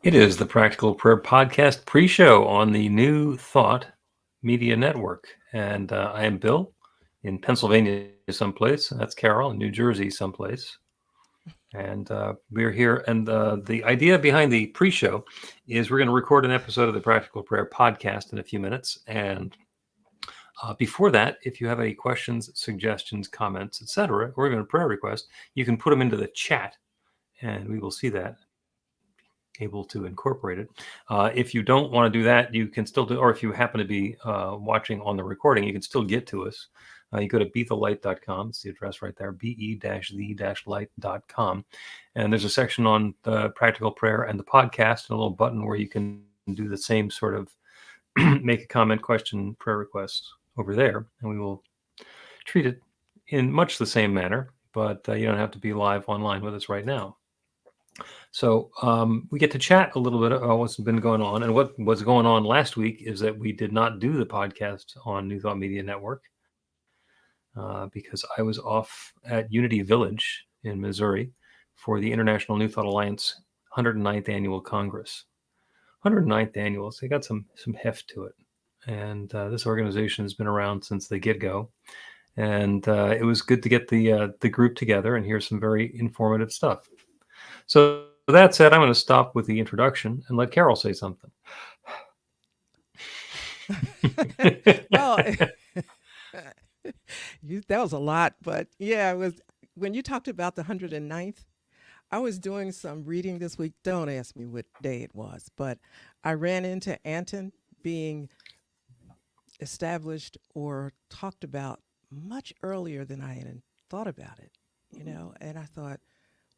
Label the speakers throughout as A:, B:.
A: It is the Practical Prayer Podcast pre-show on the New Thought Media Network. And I am Bill in Pennsylvania someplace. That's Carol in New Jersey someplace. And we're here. And the idea behind the pre-show is we're going to record an episode of the Practical Prayer Podcast in a few minutes. And before that, if you have any questions, suggestions, comments, etc., or even a prayer request, you can put them into the chat and we will see that, able to incorporate it. If you don't want to do that, you can still do, or if you happen to be watching on the recording, you can still get to us. You go to bethelight.com. It's the address right there, be-the-light.com. And there's a section on the practical prayer and the podcast, and a little button where you can do the same sort of make a comment, question, prayer requests over there. And we will treat it in much the same manner, but you don't have to be live online with us right now. So we get to chat a little bit about what's been going on. And what was going on last week is that we did not do the podcast on New Thought Media Network because I was off at Unity Village in Missouri for the International New Thought Alliance 109th Annual Congress. 109th Annual, so they got some heft to it. And this organization has been around since the get-go. And it was good to get the group together and hear some very informative stuff. So that said, I'm going to stop with the introduction and let Carol say something.
B: Well, that was a lot, but yeah, it was when you talked about the 109th. I was doing some reading this week. Don't ask me what day it was, but I ran into Anton being established or talked about much earlier than I had thought about it, and I thought,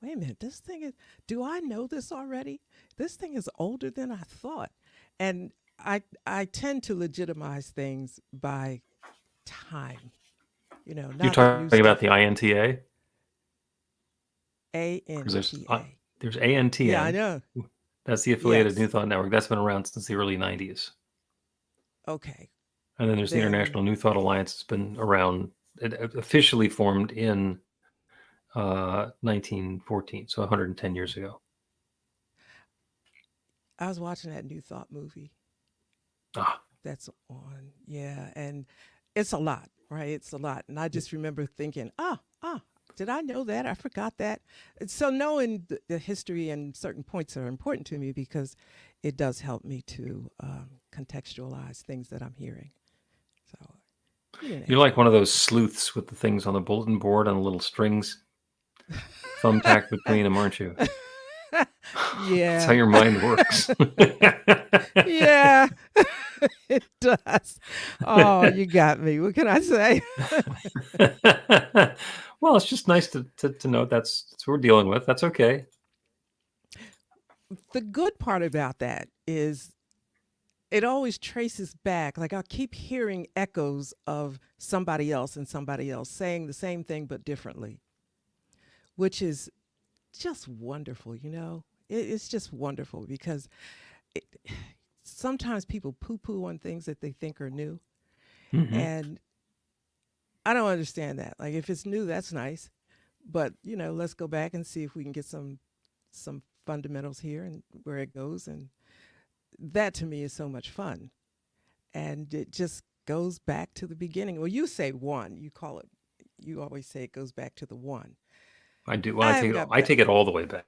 B: wait a minute, this thing is, do I know this already? This thing is older than I thought. And I tend to legitimize things by time,
A: You're
B: not new
A: talking about
B: stuff.
A: the INTA?
B: A
A: Because
B: N T A.
A: there's
B: Yeah, I
A: ANTN.
B: know.
A: That's the affiliated New
B: Yes.
A: Thought Network. That's been around since the early 90s.
B: Okay.
A: And then there's the
B: Then
A: International New Thought Alliance. It's been around, it officially formed in 1914, so 110 years ago.
B: I was watching that New Thought movie
A: Ah,
B: that's on. Yeah. And it's a lot, right? It's a lot. And I just remember thinking, did I know that? I forgot that. And so knowing the history and certain points are important to me because it does help me to contextualize things that I'm hearing. So you didn't
A: you're
B: ask
A: like
B: me
A: one of
B: that.
A: those sleuths with the things on the bulletin board and the little strings thumbtacked between them, aren't you? That's how
B: Yeah.
A: your mind works.
B: Yeah. It does. Oh, you got me. What can I say?
A: Well, it's just nice to know that's what we're dealing with. That's okay.
B: The good part about that is it always traces back. Like I'll keep hearing echoes of somebody else saying the same thing but differently, which is just wonderful, it's just wonderful because it, sometimes people poo poo on things that they think are new.
A: Hmm.
B: And I don't understand that. Like if it's new, that's nice. But, let's go back and see if we can get some fundamentals here and where it goes. And that to me is so much fun. And it just goes back to the beginning. Well, you say one, you always say it goes back to the one.
A: I do. Well,
B: I haven't got
A: I
B: back.
A: take it all the way back.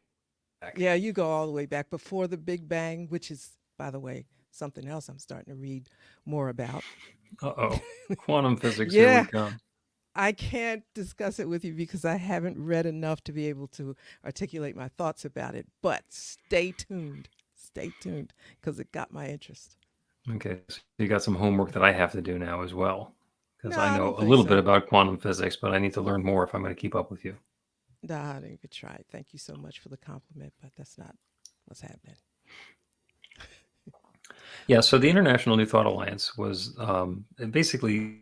B: Yeah, you go all the way back before the Big Bang, which is, by the way, something else I'm starting to read more about.
A: Uh-oh. Quantum physics, here we
B: Yeah,
A: come.
B: I can't discuss it with you because I haven't read enough to be able to articulate my thoughts about it. But stay tuned, because it got my interest.
A: Okay, so you got some homework that I have to do now as well, because
B: No,
A: I
B: I
A: know
B: don't
A: a
B: think
A: little bit
B: so.
A: about quantum physics, but I need to learn more if I'm going to keep up with you.
B: No, I didn't even try. Thank you so much for the compliment, but that's not what's happening.
A: Yeah, so the International New Thought Alliance was basically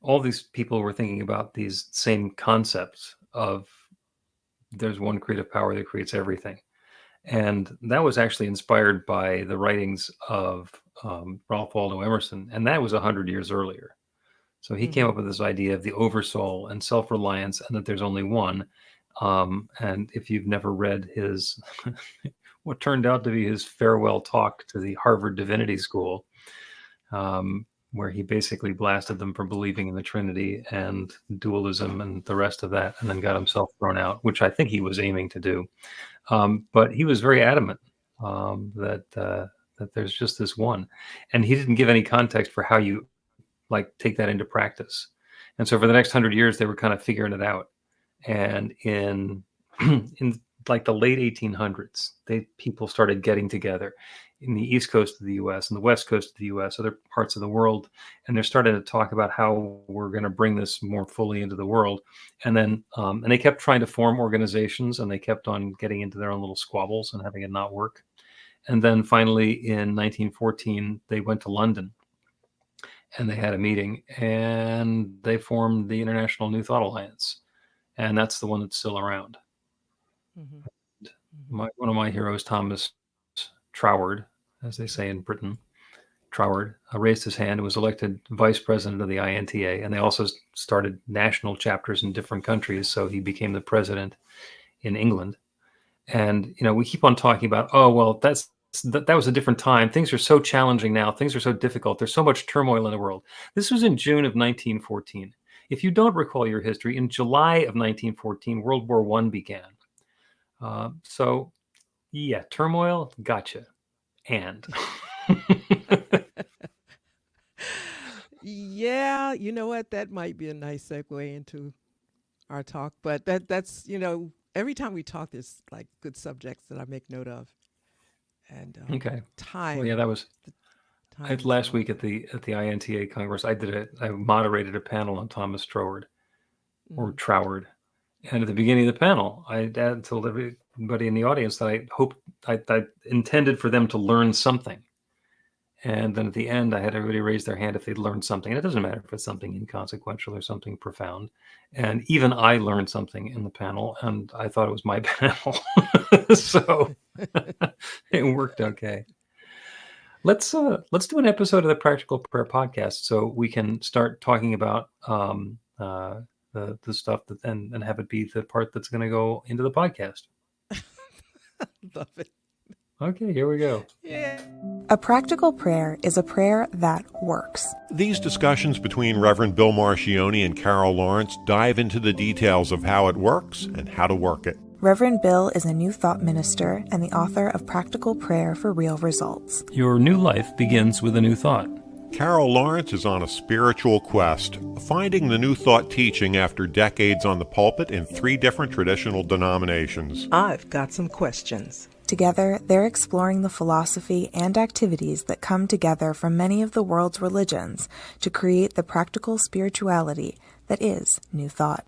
A: all these people were thinking about these same concepts of there's one creative power that creates everything. And that was actually inspired by the writings of Ralph Waldo Emerson, and that was 100 years earlier. So he came
B: Mm-hmm.
A: up with this idea of the oversoul and self-reliance, and that there's only one. And if you've never read his what turned out to be his farewell talk to the Harvard Divinity School, where he basically blasted them for believing in the Trinity and dualism and the rest of that, and then got himself thrown out, which I think he was aiming to do. But he was very adamant that there's just this one, and he didn't give any context for how you like take that into practice. And so for the next 100 years, they were kind of figuring it out. And in in like the late 1800s, people started getting together in the East Coast of the U.S. and the West Coast of the U.S., other parts of the world, and they're starting to talk about how we're going to bring this more fully into the world. And then and they kept trying to form organizations, and they kept on getting into their own little squabbles and having it not work. And then finally, in 1914, they went to London and they had a meeting, and they formed the International New Thought Alliance, and that's the one that's still around.
B: Mm-hmm. Mm-hmm.
A: One of my heroes, Thomas Troward, as they say in Britain, Troward, raised his hand and was elected vice president of the INTA, and they also started national chapters in different countries, so he became the president in England. And we keep on talking about, oh well, that was a different time. Things are so challenging now. Things are so difficult. There's so much turmoil in the world. This was in June of 1914. If you don't recall your history, in July of 1914, World War I began. So, yeah, turmoil, gotcha. And
B: Yeah, you know what? That might be a nice segue into our talk. But that's every time we talk, there's like good subjects that I make note of, and
A: okay. Well, yeah,
B: time.
A: that was
B: The time is
A: last week at the INTA Congress. I moderated a panel on Thomas Troward or
B: mm,
A: Troward. And at the beginning of the panel, I told everybody in the audience that I intended for them to learn something. And then at the end, I had everybody raise their hand if they'd learned something. And it doesn't matter if it's something inconsequential or something profound. And even I learned something in the panel, and I thought it was my panel. So it worked okay. Let's do an episode of the Practical Prayer Podcast so we can start talking about the stuff and have it be the part that's going to go into the podcast.
B: love it.
A: Okay, here we go.
B: Yeah.
C: A practical prayer is a prayer that works.
D: These discussions between Reverend Bill Marchiony and Carol Lawrence dive into the details of how it works and how to work it.
C: Reverend Bill is a New Thought minister and the author of Practical Prayer for Real Results.
A: Your new life begins with a new thought.
D: Carol Lawrence is on a spiritual quest, finding the New Thought teaching after decades on the pulpit in 3 different traditional denominations.
E: I've got some questions.
C: Together, they're exploring the philosophy and activities that come together from many of the world's religions to create the practical spirituality that is New Thought.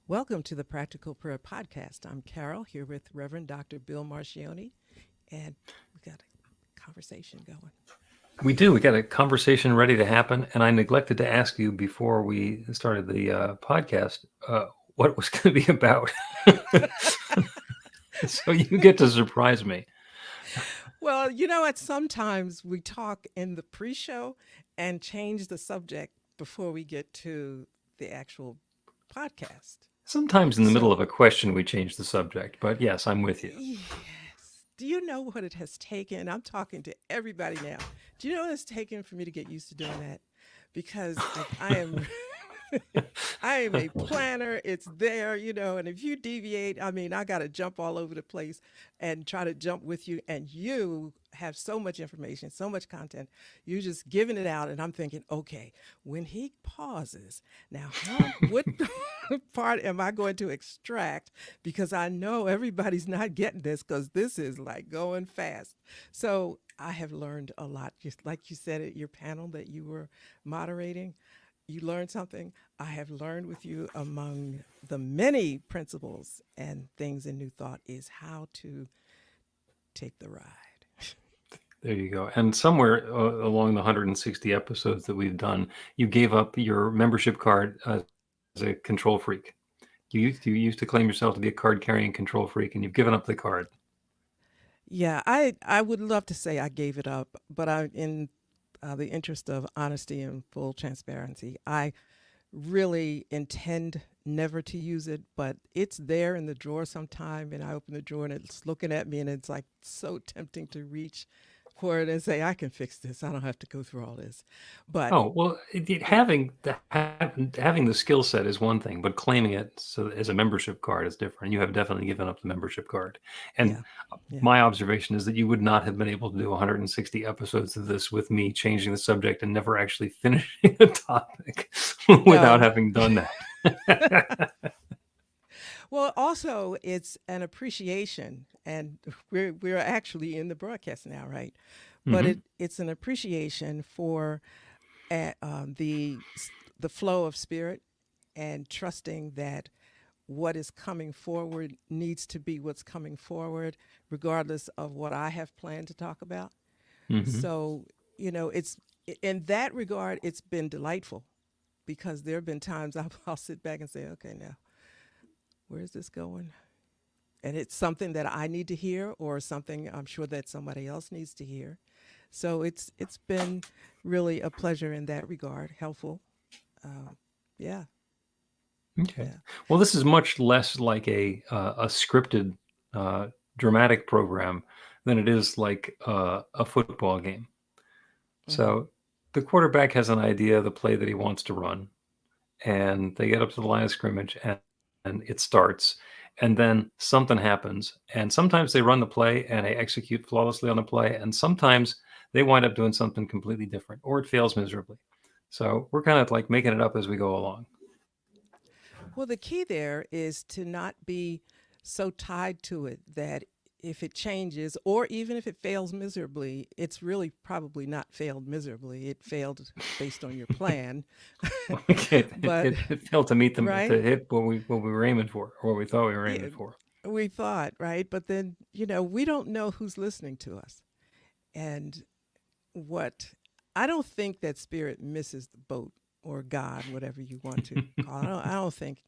B: Welcome to the Practical Prayer Podcast. I'm Carol, here with Reverend Dr. Bill Marchiony, and we've got a conversation going.
A: We do. We got a conversation ready to happen, and I neglected to ask you before we started the podcast what it was going to be about. So you get to surprise me.
B: Well, you know what? Sometimes we talk in the pre-show and change the subject before we get to the actual podcast.
A: Sometimes in the middle of a question, we change the subject, but yes, I'm with you.
B: Yes. Do you know what it has taken? I'm talking to everybody now. Do you know what it's taken for me to get used to doing that? Because like, I am a planner. It's there, and if you deviate, I mean, I got to jump all over the place and try to jump with you. And you have so much information, so much content. You're just giving it out. And I'm thinking, okay, when he pauses, now, what part am I going to extract? Because I know everybody's not getting this because this is like going fast. So I have learned a lot, just like you said at your panel that you were moderating. You learned something. I have learned with you among the many principles and things in New Thought is how to take the ride.
A: There you go. And somewhere along the 160 episodes that we've done, you gave up your membership card as a control freak. You used to claim yourself to be a card carrying control freak, and you've given up the card.
B: Yeah, I would love to say I gave it up, but in the interest of honesty and full transparency, I really intend never to use it, but it's there in the drawer sometime, and I open the drawer and it's looking at me, and it's like so tempting to reach for it and say, I can fix this. I don't have to go through all this. But
A: Oh, well,
B: yeah,
A: having the skill set is one thing, but claiming it so as a membership card is different. You have definitely given up the membership card. And
B: yeah, yeah.
A: my observation is that you would not have been able to do 160 episodes of this with me changing the subject and never actually finishing the topic without
B: No.
A: having done that.
B: Well, also it's an appreciation, and we're actually in the broadcast now, right? But
A: Hmm.
B: it's an appreciation for the flow of spirit and trusting that what is coming forward needs to be what's coming forward, regardless of what I have planned to talk about.
A: Hmm.
B: So, it's in that regard, it's been delightful because there have been times I'll sit back and say, okay, now where's this going? And it's something that I need to hear, or something I'm sure that somebody else needs to hear. So it's been really a pleasure in that regard, helpful. Uh, yeah,
A: Okay.
B: yeah.
A: Well, this is much less like a scripted uh, dramatic program than it is like a football game.
B: Hmm.
A: So the quarterback has an idea of the play that he wants to run, and they get up to the line of scrimmage, and it starts, and then something happens, and sometimes they run the play and they execute flawlessly on the play, and sometimes they wind up doing something completely different, or it fails miserably. So we're kind of like making it up as we go along.
B: Well, the key there is to not be so tied to it that if it changes, or even if it fails miserably, it's really probably not failed miserably. It failed based on your plan.
A: Okay,
B: But
A: it failed to meet them
B: right?
A: to hit what we were aiming for, or what we thought we were aiming
B: Yeah,
A: for.
B: we thought, right? But then, we don't know who's listening to us. And what I don't think that spirit misses the boat, or God, whatever you want to call it. I don't think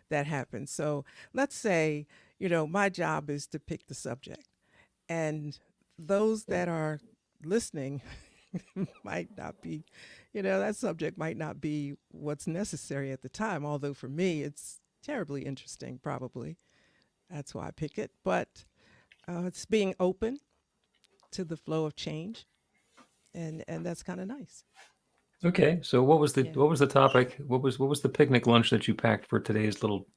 B: that happens. So let's say, my job is to pick the subject, and those that are listening might not be, that subject might not be what's necessary at the time. Although for me, it's terribly interesting, probably. That's why I pick it. But it's being open to the flow of change, and that's kind of nice.
A: Okay, so what was the
B: Yeah.
A: what was the topic? What was the picnic lunch that you packed for today's little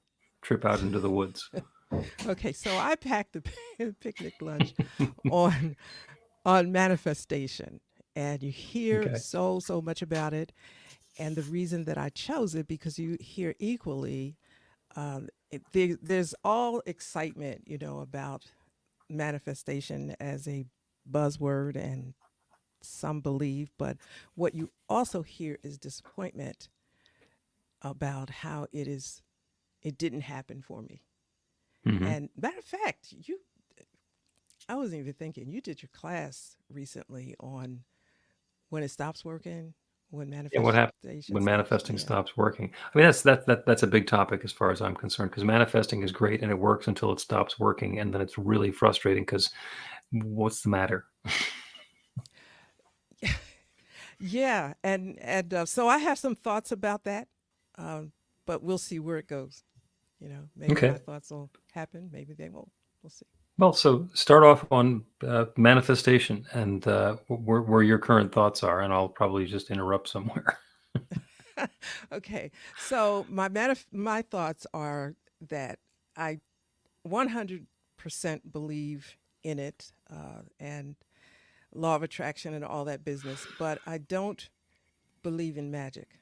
A: trip out into the woods?
B: Okay, so I packed a picnic lunch on manifestation, and you hear
A: Okay.
B: so much about it. And the reason that I chose it, because you hear equally, there's all excitement, about manifestation as a buzzword, and some believe, but what you also hear is disappointment about how it didn't happen for me.
A: Hmm.
B: And matter of fact, I wasn't even thinking, you did your class recently on when it stops working, when
A: Yeah, what happens
B: manifestation
A: when
B: stops.
A: manifesting
B: Yeah.
A: stops working? I mean, that's a big topic as far as I'm concerned, because manifesting is great and it works until it stops working, and then it's really frustrating because what's the matter?
B: Yeah, and so I have some thoughts about that, um, but we'll see where it goes. Maybe my
A: Okay.
B: thoughts will happen, maybe they won't. We'll see.
A: Well, so start off on manifestation and where your current thoughts are, and I'll probably just interrupt somewhere.
B: Okay, so my thoughts are that I 100% believe in it, and law of attraction and all that business, but I don't believe in magic.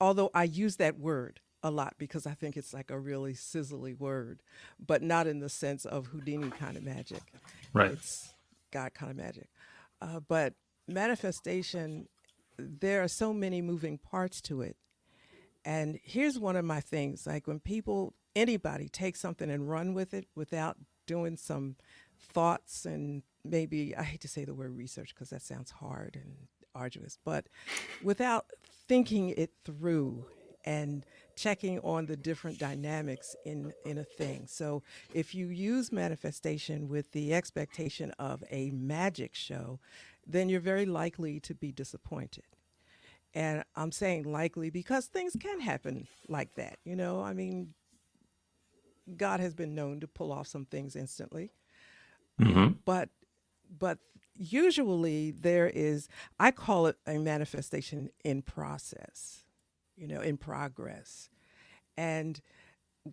B: Although I use that word a lot because I think it's like a really sizzly word, but not in the sense of Houdini kind of magic.
A: Right.
B: It's God kind of magic. But manifestation, there are so many moving parts to it. And here's one of my things, like when anybody takes something and run with it without doing some thoughts and maybe, I hate to say the word research because that sounds hard and arduous, but without thinking it through and checking on the different dynamics in a thing. So if you use manifestation with the expectation of a magic show, then you're very likely to be disappointed. And I'm saying likely because things can happen like that. I mean, God has been known to pull off some things instantly.
A: Hmm.
B: But usually there is, I call it a manifestation in process, in progress. And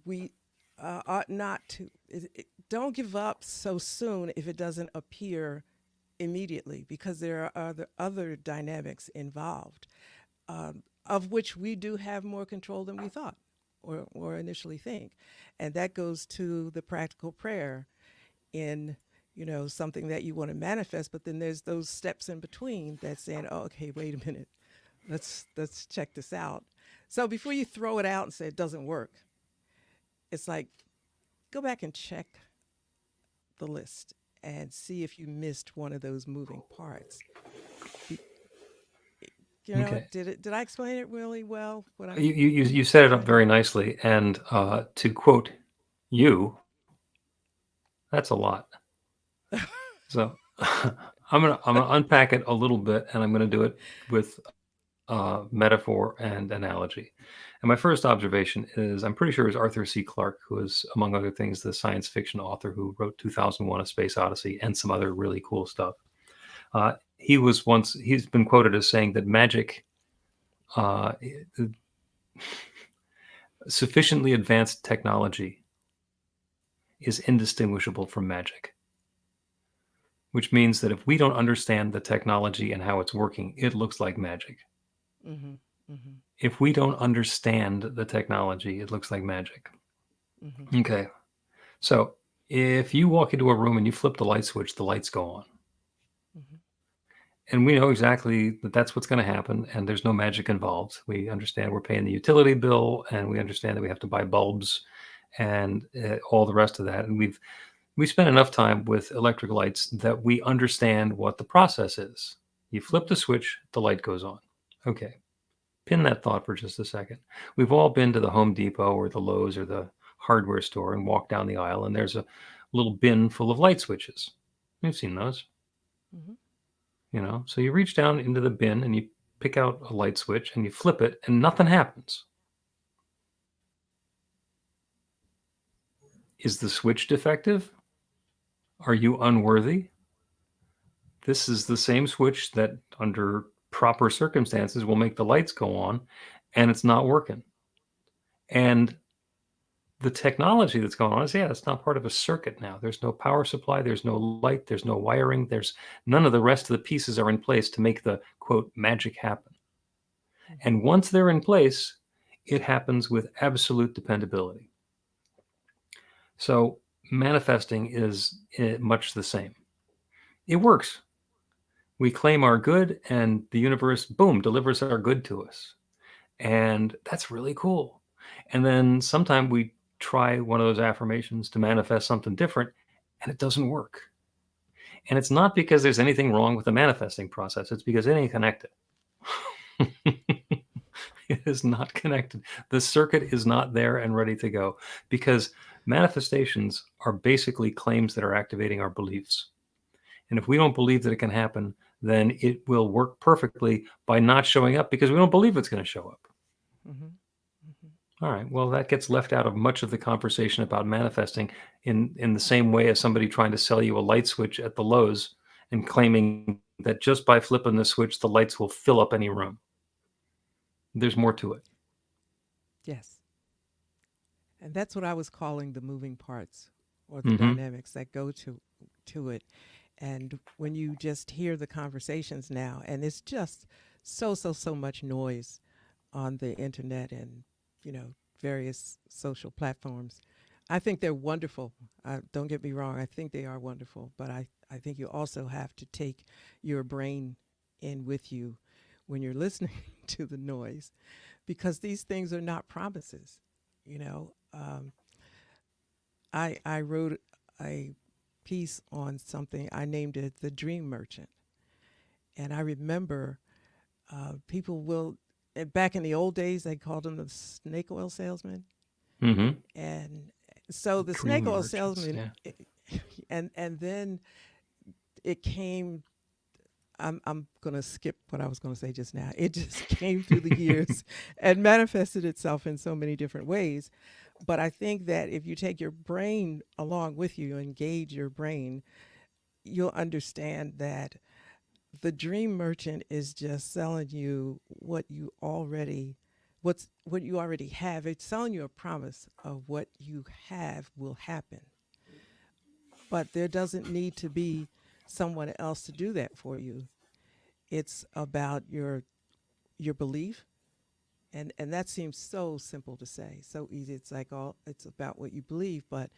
B: we ought not to, don't give up so soon if it doesn't appear immediately, because there are other dynamics involved, of which we do have more control than we thought or initially think. And that goes to the practical prayer in, something that you want to manifest, but then there's those steps in between that's saying, oh, okay, wait a minute, let's check this out. So before you throw it out and say it doesn't work, it's like, go back and check the list and see if you missed one of those moving parts. Be,
A: Okay.
B: did I explain it really well? What I'm
A: You set it up
B: trying to.
A: very nicely. And to quote you, that's a lot. So I'm gonna unpack it a little bit, and I'm gonna do it with metaphor and analogy. And my first observation is, I'm pretty sure it was Arthur C. Clarke, who is, among other things, the science fiction author who wrote 2001: A Space Odyssey and some other really cool stuff. He's been quoted as saying that magic, uh, sufficiently advanced technology, is indistinguishable from magic. Which means that if we don't understand the technology and how it's working, it looks like magic.
B: Mm-hmm. Mm-hmm.
A: If we don't understand the technology, it looks like magic.
B: Mm-hmm.
A: Okay. So if you walk into a room and you flip the light switch, the lights go on.
B: Mm-hmm.
A: And we know exactly that that's what's going to happen, and there's no magic involved. We understand we're paying the utility bill, and we understand that we have to buy bulbs and all the rest of that. And we spend enough time with electric lights that we understand what the process is. You flip the switch, the light goes on. Okay. Pin that thought for just a second. We've all been to the Home Depot or the Lowe's or the hardware store and walked down the aisle, and there's a little bin full of light switches. You've seen those,
B: Mm-hmm.
A: So you reach down into the bin and you pick out a light switch and you flip it, and nothing happens. Is the switch defective? Are you unworthy? This is the same switch that, under proper circumstances, will make the lights go on, and it's not working. And the technology that's going on is, it's not part of a circuit now. There's no power supply, there's no light, there's no wiring, there's none of the rest of the pieces are in place to make the quote magic happen.
B: Mm-hmm.
A: And once they're in place, it happens with absolute dependability. So manifesting is much the same. It works. We claim our good, and the universe, boom, delivers our good to us. And that's really cool. And then sometime we try one of those affirmations to manifest something different, and it doesn't work. And it's not because there's anything wrong with the manifesting process, it's because it ain't connected. It is not connected. The circuit is not there and ready to go, because manifestations are basically claims that are activating our beliefs. And if we don't believe that it can happen, then it will work perfectly by not showing up because we don't believe it's going to show up.
B: Mm-hmm. Mm-hmm.
A: All right. Well, that gets left out of much of the conversation about manifesting, in the same way as somebody trying to sell you a light switch at the Lowe's and claiming that just by flipping the switch, the lights will fill up any room. There's more to it.
B: Yes. And that's what I was calling the moving parts or the
A: Mm-hmm.
B: dynamics that go to it. And when you just hear the conversations now, and it's just so much noise on the internet and, various social platforms. I think they're wonderful. Don't get me wrong. I think they are wonderful. But I think you also have to take your brain in with you when you're listening to the noise, because these things are not promises. You know, I wrote a piece on something. I named it The Dream Merchant. And I remember people will, back in the old days, they called him the snake oil salesman.
A: Mm-hmm.
B: And so the snake
A: Dream
B: oil
A: merchants.
B: salesman,
A: Yeah.
B: and then it came. I'm gonna skip what I was gonna say just now. It just came through the years and manifested itself in so many different ways. But I think that if you take your brain along with you, engage your brain, you'll understand that the dream merchant is just selling you what you already have. It's selling you a promise of what you have will happen. But there doesn't need to be someone else to do that for you. It's about your belief, and that seems so simple to say, so easy. It's like all it's about what you believe, but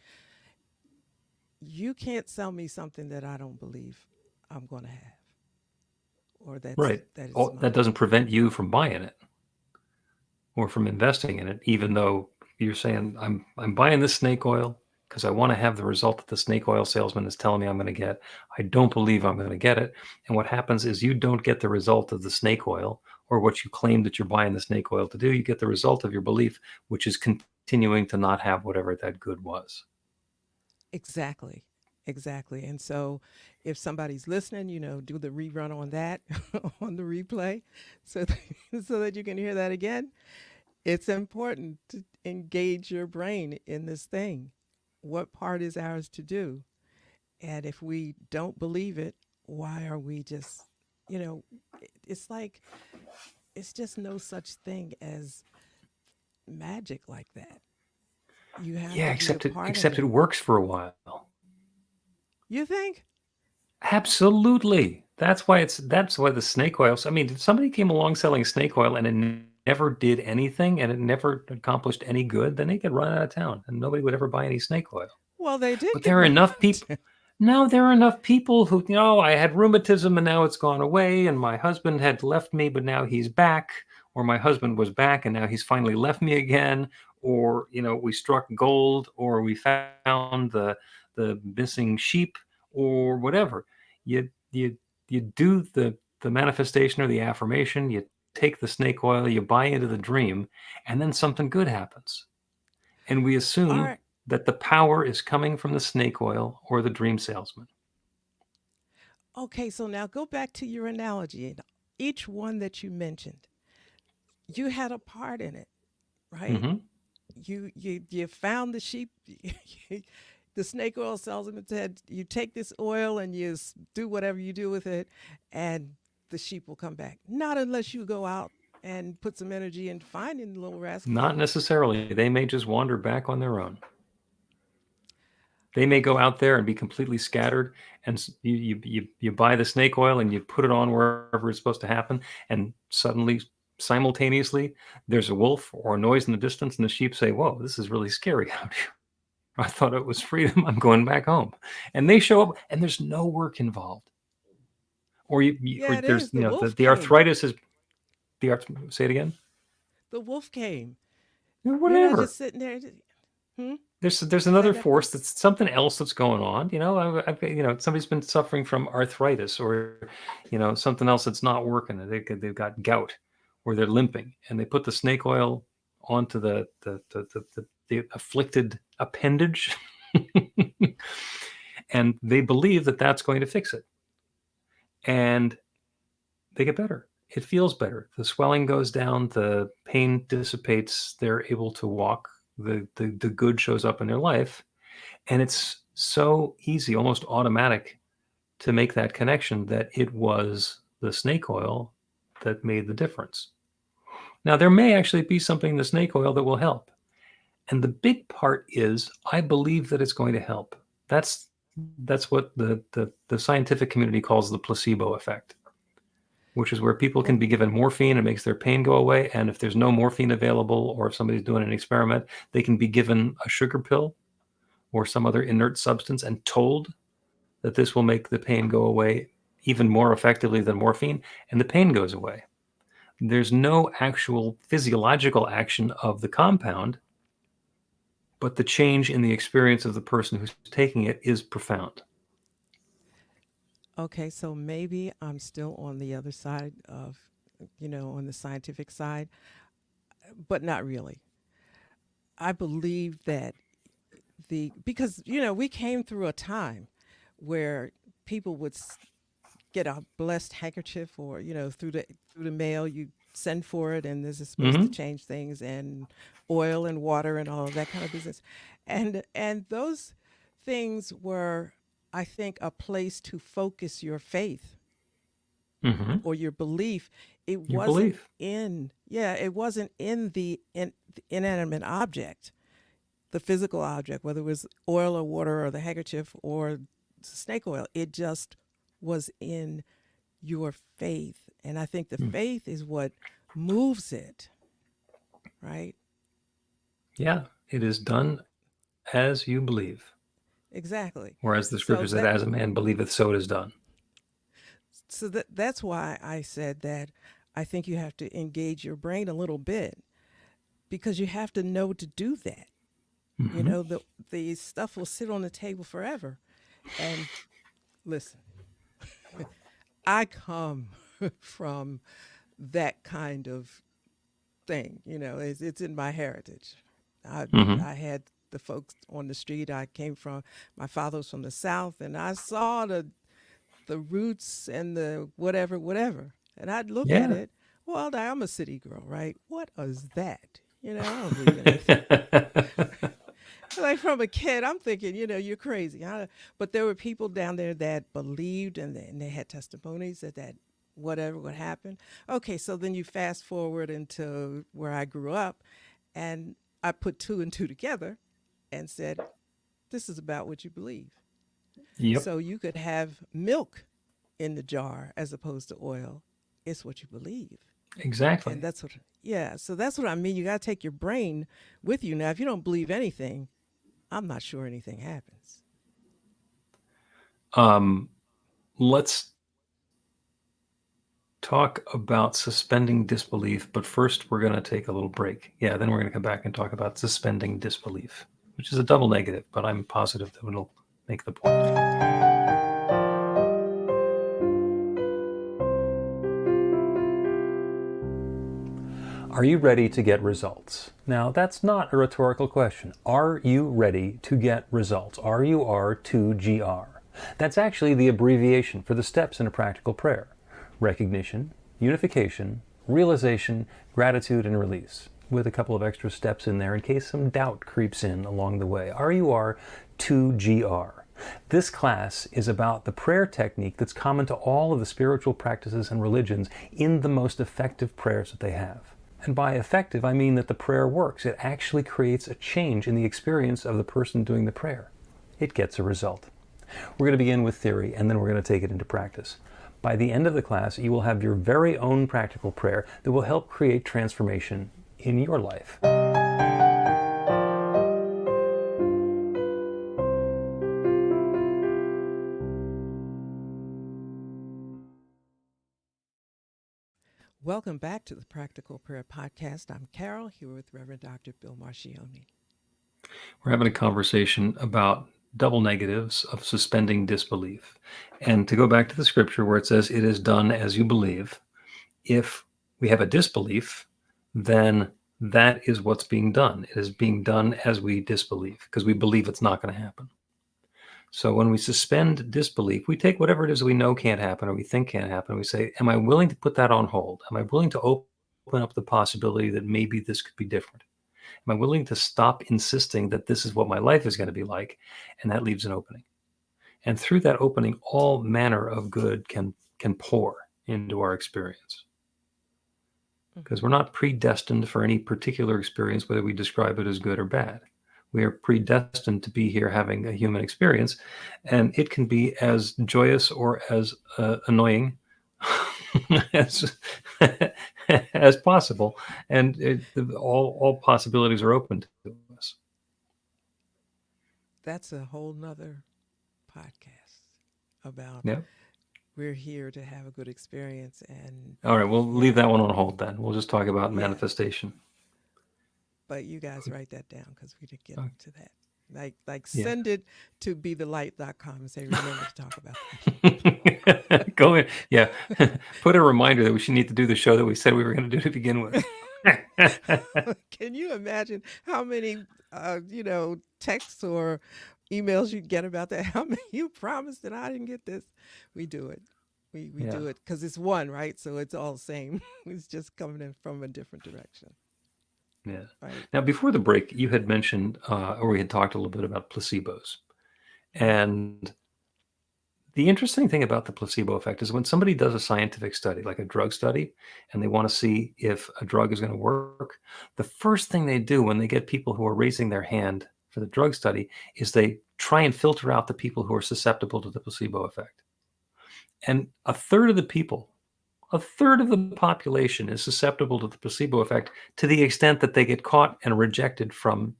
B: you can't sell me something that I don't believe I'm going to have, or
A: Right.
B: that it's
A: Oh, that
B: mine.
A: doesn't prevent you from buying it or from investing in it, even though you're saying I'm buying this snake oil because I want to have the result that the snake oil salesman is telling me I'm going to get. I don't believe I'm going to get it. And what happens is you don't get the result of the snake oil or what you claim that you're buying the snake oil to do. You get the result of your belief, which is continuing to not have whatever that good was.
B: Exactly. Exactly. And so if somebody's listening, do the rerun on that on the replay so that, so that you can hear that again. It's important to engage your brain in this thing. What part is ours to do? And if we don't believe it, why are we just, you know, it's like, it's just no such thing as magic like that. You have
A: Yeah,
B: to be a part of
A: except it
B: it.
A: works for a while.
B: You think?
A: Absolutely. That's why the snake oil. I mean, if somebody came along selling snake oil and it never did anything and it never accomplished any good, then they could run out of town and nobody would ever buy any snake oil.
B: Well, they did
A: But
B: get
A: there are
B: rid
A: enough
B: of
A: people.
B: it.
A: Now there are enough people who, I had rheumatism and now it's gone away, and my husband had left me, but now he's back, or my husband was back and now he's finally left me again, or we struck gold, or we found the missing sheep, or whatever. You you you do the manifestation or the affirmation. You take the snake oil, you buy into the dream, and then something good happens. And we
B: All
A: assume
B: right.
A: that the power is coming from the snake oil or the dream salesman.
B: Okay, so now go back to your analogy. And each one that you mentioned, you had a part in it, right?
A: Mm-hmm.
B: You found the sheep. The snake oil salesman said, "You take this oil and do whatever you do with it, and the sheep will come back." Not unless you go out and put some energy in finding the little rascals.
A: Not necessarily. They may just wander back on their own. They may go out there and be completely scattered, and you buy the snake oil and you put it on wherever it's supposed to happen, and suddenly, simultaneously, there's a wolf or a noise in the distance, and the sheep say, "Whoa, this is really scary out here. I thought it was freedom. I'm going back home." And they show up, and there's no work involved. Or
B: Yeah, it
A: there's
B: is. The wolf
A: the
B: came.
A: arthritis is say it again.
B: The wolf came. You're not
A: Whatever.
B: just sitting there. Hmm?
A: There's
B: Say
A: another
B: that.
A: force, that's something else that's going on. Somebody's been suffering from arthritis, or something else that's not working. They've got gout, or they're limping, and they put the snake oil onto the afflicted appendage, and they believe that that's going to fix it, and they get better. It feels better. The swelling goes down. The pain dissipates. They're able to walk. The good shows up in their life. And it's so easy, almost automatic, to make that connection that it was the snake oil that made the difference. Now, there may actually be something in the snake oil that will help. And the big part is, I believe that it's going to help. That's what the scientific community calls the placebo effect, which is where people can
B: Well,
A: be given morphine and makes their pain go away. And if there's no morphine available, or if somebody's doing an experiment, they can be given a sugar pill or some other inert substance and told that this will make the pain go away even more effectively than morphine, and the pain goes away. There's no actual physiological action of the compound, but the change in the experience of the person who's taking it is profound.
B: Okay, so maybe I'm still on the other side of, on the scientific side, but not really. I believe that because, we came through a time where people would get a blessed handkerchief, or, through the mail, you send for it, and this is supposed to
A: Hmm.
B: change things, and oil and water and all of that kind of business. And those things were, I think, a place to focus your faith
A: Hmm.
B: or your belief. It
A: Your
B: wasn't
A: belief.
B: it wasn't in the inanimate object, the physical object, whether it was oil or water or the handkerchief or snake oil. It just was in your faith. And I think the
A: Mm.
B: faith is what moves it, right?
A: Yeah, it is done as you believe.
B: Exactly.
A: Whereas the
B: So
A: scripture said,
B: that
A: as a man believeth, so it is done.
B: that's why I said that I think you have to engage your brain a little bit, because you have to know to do that.
A: Hmm.
B: The stuff will sit on the table forever. And listen, I come from that kind of thing. It's in my heritage. I
A: Hmm.
B: I had the folks on the street I came from. My father was from the South, and I saw the roots and the whatever, whatever. And I'd look at
A: Yeah.
B: it. Well, now I'm a city girl, right? What is that? I don't believe in anything. Like from a kid, I'm thinking, you're crazy. But there were people down there that believed, and they had testimonies that whatever would happen. Okay, so then you fast forward into where I grew up, and I put two and two together and said, this is about what you believe.
A: Yep.
B: So you could have milk in the jar as opposed to oil. It's what you believe. And
A: Exactly.
B: yeah, so that's what I mean. You got to take your brain with you. Now, if you don't believe anything, I'm not sure anything happens.
A: Um, let's talk about suspending disbelief, but first we're going to take a little break. Yeah, then we're going to come back and talk about suspending disbelief, which is a double negative, but I'm positive that it'll make the point. Are you ready to get results? Now, that's not a rhetorical question. Are you ready to get results? RUR2GR. That's actually the abbreviation for the steps in a practical prayer: recognition, unification, realization, gratitude, and release, with a couple of extra steps in there in case some doubt creeps in along the way. RUR2GR. This class is about the prayer technique that's common to all of the spiritual practices and religions in the most effective prayers that they have. And by effective, I mean that the prayer works. It actually creates a change in the experience of the person doing the prayer. It gets a result. We're going to begin with theory, and then we're going to take it into practice. By the end of the class, you will have your very own practical prayer that will help create transformation in your life.
B: Welcome back to the Practical Prayer Podcast. I'm Carol, here with Reverend Dr. Bill Marchiony.
A: We're having a conversation about double negatives of suspending disbelief. And to go back to the scripture where it says, it is done as you believe, if we have a disbelief, then that is what's being done. It is being done as we disbelieve, because we believe it's not going to happen. So when we suspend disbelief, we take whatever it is we know can't happen or we think can't happen, and we say, am I willing to put that on hold? Am I willing to open up the possibility that maybe this could be different? Am I willing to stop insisting that this is what my life is going to be like? And that leaves an opening. And through that opening, all manner of good can pour into our experience. Because we're not predestined for any particular experience, whether we describe it as good or bad. We are predestined to be here having a human experience, and it can be as joyous or as annoying as as possible. And all possibilities are open to us.
B: That's a whole nother podcast about
A: Yeah.
B: we're here to have a good experience. And
A: All right, we'll leave
B: yeah,
A: that one on hold then. We'll just talk about
B: yeah.
A: manifestation.
B: But you guys write that down because we didn't get
A: Okay.
B: to that. Like
A: Yeah.
B: send it to bethelight.com and say, remember to talk about
A: Go in. Yeah. Put a reminder that we should need to do the show that we said we were going to do to begin with.
B: that. Can you imagine how many, texts or emails you get about that? How many you promised and I didn't get this? We do it. We
A: Yeah.
B: do it because it's one, right? So it's all the same. It's just coming in from a different direction,
A: Yeah.
B: right?
A: Now, before the break, you had mentioned, or we had talked a little bit about placebos.
B: Mhm.
A: And the interesting thing about the placebo effect is when somebody does a scientific study, like a drug study, and they want to see if a drug is going to work, the first thing they do when they get people who are raising their hand for the drug study is they try and filter out the people who are susceptible to the placebo effect. And a third of the population is susceptible to the placebo effect to the extent that they get caught and rejected from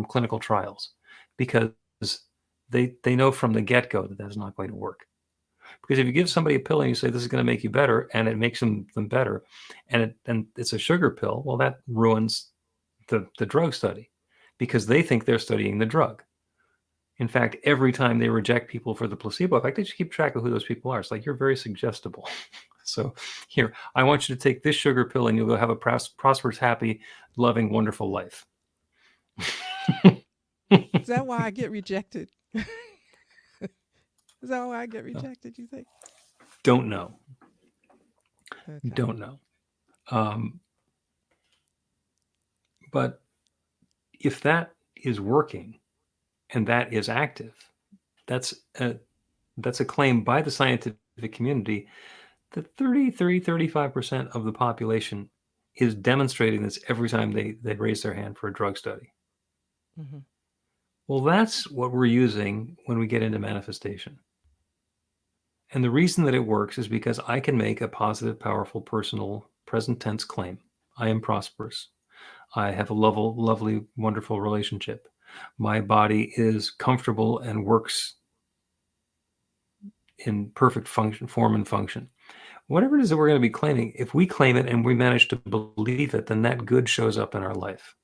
A: clinical trials because they know from the get-go that that's not going to work. Because if you give somebody a pill and you say this is going to make you better, and it makes them better, and it's a sugar pill, well, that ruins the drug study because they think they're studying the drug. In fact, every time they reject people for the placebo effect, they just keep track of who those people are. It's like, you're very suggestible. So here, I want you to take this sugar pill and you'll go have a prosperous, happy, loving, wonderful life.
B: Is that why I get rejected? Is that why I get rejected, you think?
A: Don't know.
B: Okay.
A: Don't know. But if that is working and that is active, that's a claim by the scientific community that 35% of the population is demonstrating this every time they raise their hand for a drug study.
B: Mm-hmm.
A: Well, that's what we're using when we get into manifestation. And the reason that it works is because I can make a positive, powerful, personal, present tense claim. I am prosperous. I have a lovely, wonderful relationship. My body is comfortable and works in perfect form and function. Whatever it is that we're going to be claiming, if we claim it and we manage to believe it, then that good shows up in our life,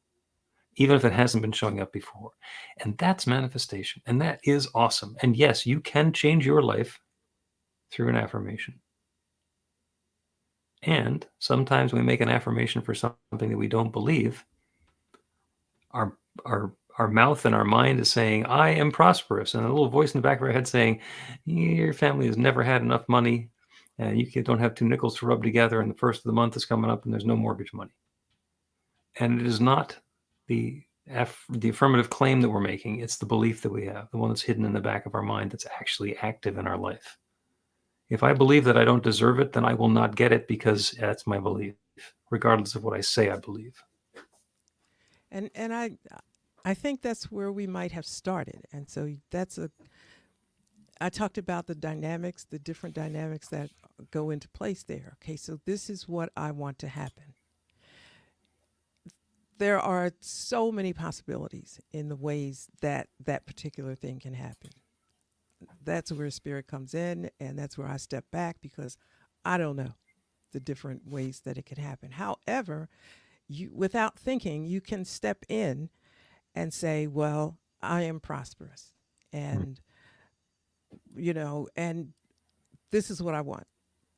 A: even if it hasn't been showing up before. And that's manifestation. And that is awesome. And yes, you can change your life through an affirmation. And sometimes we make an affirmation for something that we don't believe. Our mouth and our mind is saying, I am prosperous. And a little voice in the back of our head saying, your family has never had enough money. And you don't have two nickels to rub together. And the first of the month is coming up and there's no mortgage money. And it is not the affirmative claim that we're making. It's the belief that we have, the one that's hidden in the back of our mind that's actually active in our life. If I believe that I don't deserve it, then I will not get it because that's my belief, regardless of what I say I believe.
B: And I think that's where we might have started. And so I talked about the dynamics, the different dynamics that go into place there. Okay, so this is what I want to happen. There are so many possibilities in the ways that that particular thing can happen. That's where spirit comes in, and that's where I step back because I don't know the different ways that it could happen. However, without thinking, you can step in and say, well, I am prosperous. And, and this is what I want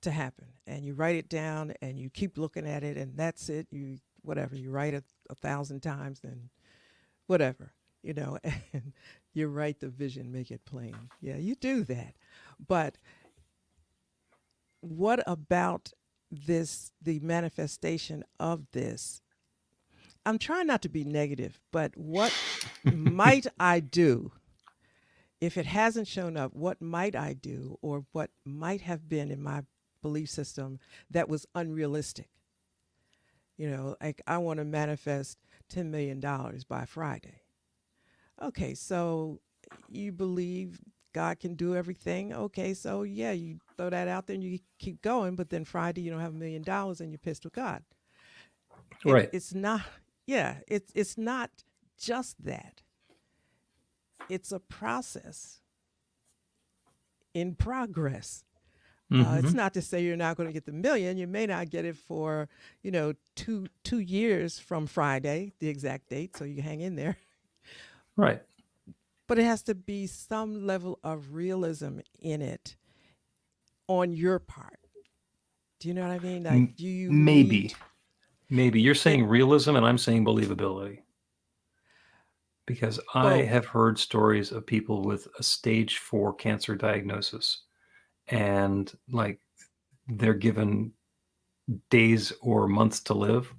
B: to happen. And you write it down and you keep looking at it and that's it. You write it 1,000 times, then whatever, and you write the vision, make it plain. Yeah, you do that. But what about the manifestation of this? I'm trying not to be negative, but what might I do if it hasn't shown up? What might I do, or what might have been in my belief system that was unrealistic? Like I want to manifest $10 million by Friday. Okay, so you believe God can do everything. Okay, so yeah, you throw that out there and you keep going, but then Friday you don't have $1 million and you're pissed with God.
A: Right.
B: It's not, yeah, it's not just that. It's a process in progress. It's not to say you're not going to get the million. You may not get it for, 2 years from Friday, the exact date. So you hang in there.
A: Right.
B: But it has to be some level of realism in it on your part. Do you know what I mean? Like,
A: M-
B: do you need
A: maybe. Maybe. You're
B: it
A: saying realism and I'm saying believability. Because I
B: both?
A: have heard stories of people with a stage 4 cancer diagnosis and like they're given days or months to live,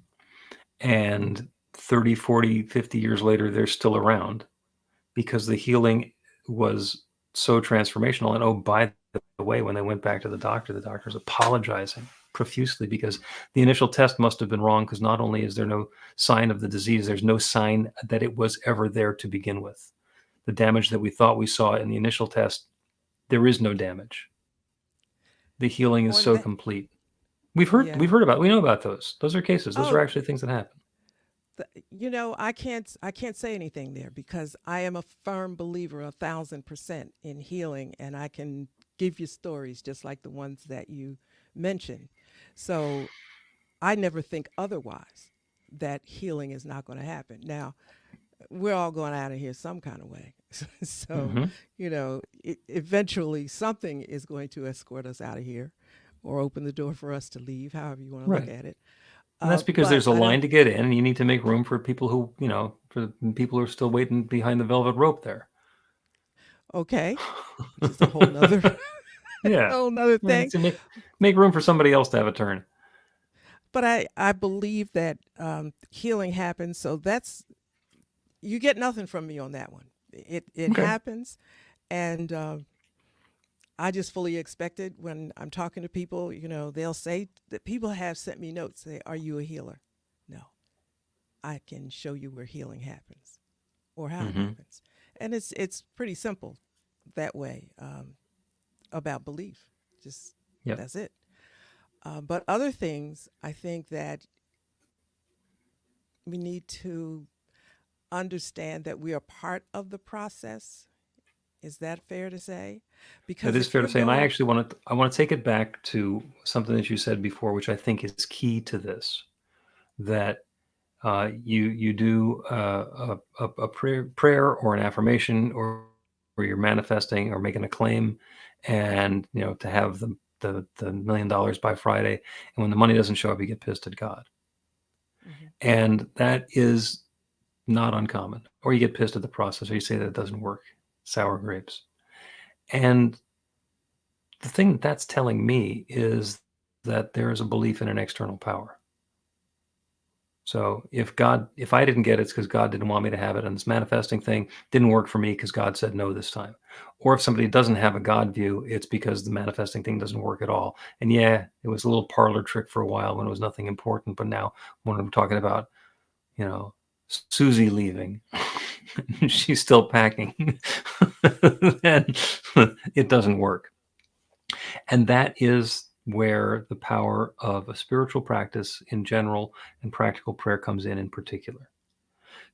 A: and 30, 40, 50 years later they're still around because the healing was so transformational. And oh, by the way, when they went back to the doctor's apologizing profusely because the initial test must have been wrong, because not only is there no sign of the disease, there's no sign that it was ever there to begin with. The damage that we thought we saw in the initial test, there is no damage. The healing is
B: On
A: so
B: that,
A: complete.
B: yeah.
A: We know about those. Those are cases. Those are
B: Oh,
A: actually things that happen.
B: I can't say anything there because I am a firm believer, 1,000% in healing, and I can give you stories just like the ones that you mentioned. So I never think otherwise that healing is not going to happen. Now, we're all going out of here some kind of way. So,
A: Hmm.
B: eventually something is going to escort us out of here or open the door for us to leave, however you want to look
A: Right.
B: at it.
A: And that's because
B: But
A: there's a
B: I
A: line
B: don't,
A: to get in, and you need to make room for people who, for the people who are still waiting behind the velvet rope there.
B: okay, which is a whole nother,
A: Yeah.
B: whole nother
A: Yeah,
B: thing.
A: to make room for somebody else to have a turn.
B: But I believe that healing happens. So you get nothing from me on that one. It
A: Okay.
B: happens. And I just fully expected when I'm talking to people, they'll say that people have sent me notes, say, "Are you a healer?" No, I can show you where healing happens or how it
A: Hmm.
B: happens. And it's pretty simple that way, about belief. Just
A: Yep.
B: that's it. But other things, I think that we need to understand that we are part of the process. Is that fair to say?
A: That
B: Because
A: is
B: if
A: fair to
B: you're
A: say. And
B: going,
A: I want to take it back to something that you said before, which I think is key to this, that you do a prayer or an affirmation, or you're manifesting or making a claim, and to have the $1 million by Friday, and when the money doesn't show up, you get pissed at God,
B: Mhm.
A: and that is not uncommon. Or you get pissed at the process, or you say that it doesn't work, sour grapes. And the thing that's telling me is that there is a belief in an external power. So if I didn't get it, it's because God didn't want me to have it, and this manifesting thing didn't work for me because God said no this time. Or if somebody doesn't have a God view, it's because the manifesting thing doesn't work at all. And yeah, it was a little parlor trick for a while when it was nothing important, but now when I'm talking about, you know, Susie leaving, she's still packing, then it doesn't work. And that is where the power of a spiritual practice in general and practical prayer comes in particular.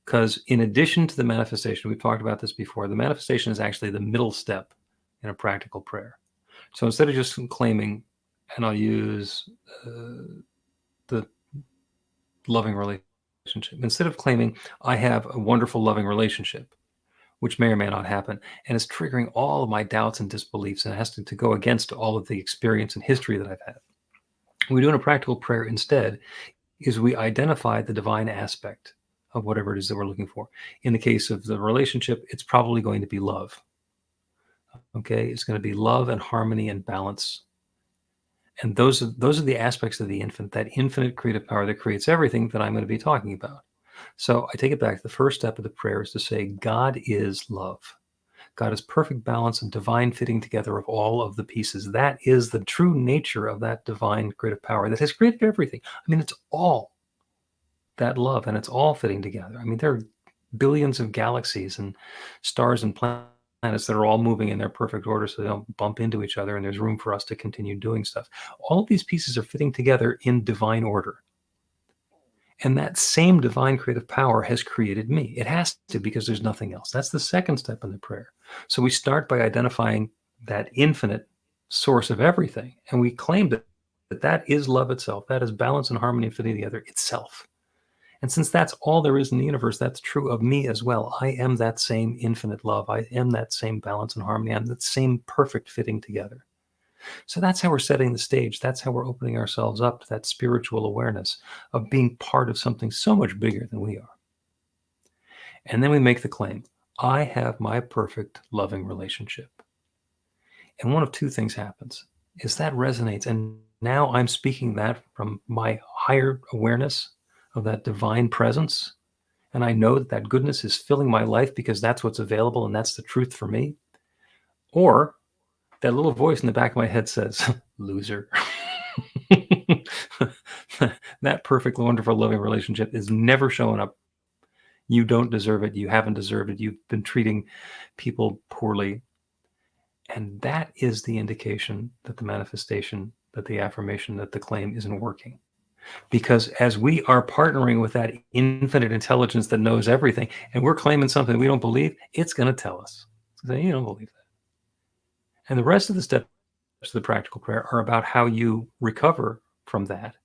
A: Because in addition to the manifestation, we've talked about this before, the manifestation is actually the middle step in a practical prayer. So instead of just claiming, and I'll use the loving relationship, instead of claiming, I have a wonderful loving relationship, which may or may not happen, and it's triggering all of my doubts and disbeliefs, and it has to go against all of the experience and history that I've had. What we do in a practical prayer instead is we identify the divine aspect of whatever it is that we're looking for. In the case of the relationship, it's probably going to be love. Okay, it's going to be love and harmony and balance. And those are the aspects of the infant, that infinite creative power that creates everything that I'm going to be talking about. So I take it back. The first step of the prayer is to say, God is love. God is perfect balance and divine fitting together of all of the pieces. That is the true nature of that divine creative power that has created everything. I mean, it's all that love, and it's all fitting together. I mean, there are billions of galaxies and stars and planets that are all moving in their perfect order so they don't bump into each other, and there's room for us to continue doing stuff. All of these pieces are fitting together in divine order. And that same divine creative power has created me. It has to, because there's nothing else. That's the second step in the prayer. So we start by identifying that infinite source of everything, and we claim that that is love itself. That is balance and harmony and fitting together itself. And since that's all there is in the universe, that's true of me as well. I am that same infinite love. I am that same balance and harmony. I'm that same perfect fitting together. So that's how we're setting the stage. That's how we're opening ourselves up to that spiritual awareness of being part of something so much bigger than we are. And then we make the claim, I have my perfect loving relationship. And one of two things happens, is that resonates. And now I'm speaking that from my higher awareness of that divine presence. And I know that that goodness is filling my life because that's what's available and that's the truth for me. Or that little voice in the back of my head says, loser. That perfect, wonderful, loving relationship is never showing up. You don't deserve it. You haven't deserved it. You've been treating people poorly. And that is the indication that the manifestation, that the affirmation, that the claim isn't working. Because as we are partnering with that infinite intelligence that knows everything, and we're claiming something we don't believe, it's going to tell us. So you don't believe that. And the rest of the steps of the practical prayer are about how you recover from that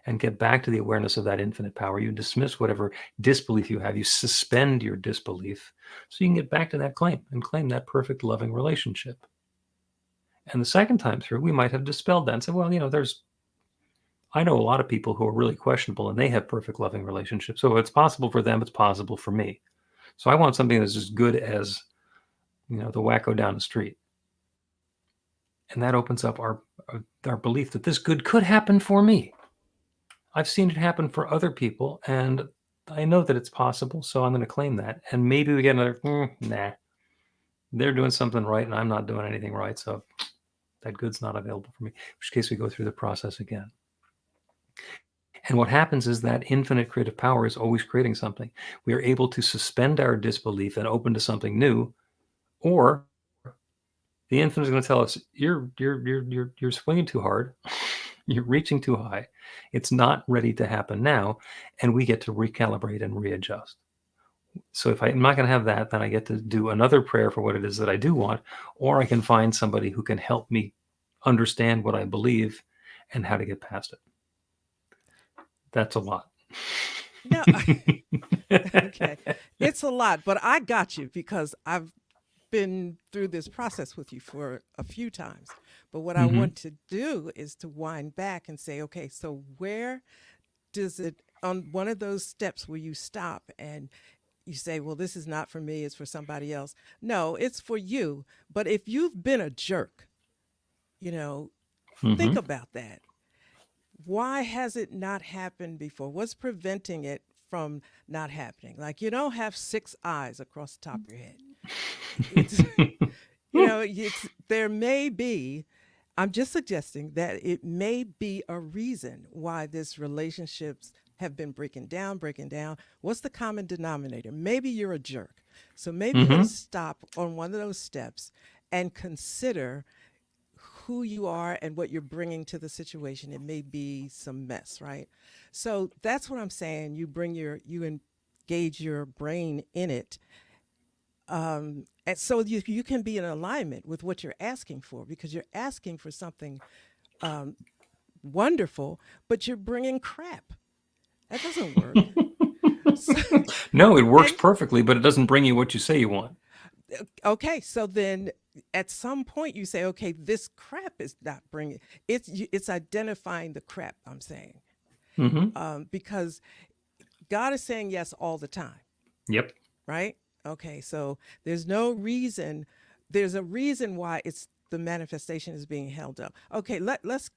A: and get back to the awareness of that infinite power. You dismiss whatever disbelief you have. You suspend your disbelief so you can get back to that claim and claim that perfect, loving relationship. And the second time through, we might have dispelled that and said, well, I know a lot of people who are really questionable and they have perfect, loving relationships. So if it's possible for them, it's possible for me. So I want something that's as good as, the wacko down the street. And that opens up our belief that this good could happen for me. I've seen it happen for other people, and I know that it's possible, so I'm going to claim that. And maybe we get another, nah, they're doing something right, and I'm not doing anything right, so that good's not available for me, in which case we go through the process again. And what happens is that infinite creative power is always creating something. We are able to suspend our disbelief and open to something new, or the infinite is going to tell us, you're swinging too hard. You're reaching too high. It's not ready to happen now. And we get to recalibrate and readjust. So if I'm not going to have that, then I get to do another prayer for what it is that I do want, or I can find somebody who can help me understand what I believe and how to get past it. That's a lot.
B: No, okay. It's a lot, but I got you because I've been through this process with you for a few times. But what I want to do is to wind back and say, okay, so where does it, on one of those steps where you stop and you say, well, this is not for me, it's for somebody else. No, it's for you. But if you've been a jerk, think about that. Why has it not happened before? What's preventing it from not happening? Like, you don't have 6 eyes across the top of your head. It's there may be, I'm just suggesting that it may be a reason why this relationships have been breaking down. What's the common denominator? Maybe you're a jerk. So maybe you want to stop on one of those steps and consider who you are and what you're bringing to the situation. It may be some mess, right? So that's what I'm saying. You engage your brain in it. And so you can be in alignment with what you're asking for, because you're asking for something wonderful, but you're bringing crap. That doesn't work.
A: No, it works perfectly, but it doesn't bring you what you say you want.
B: Okay, so then at some point you say, okay, this crap is not bringing. It's identifying the crap. I'm saying, because God is saying yes all the time.
A: Yep.
B: Right. Okay, so there's no reason. There's a reason why the manifestation is being held up. Okay, let's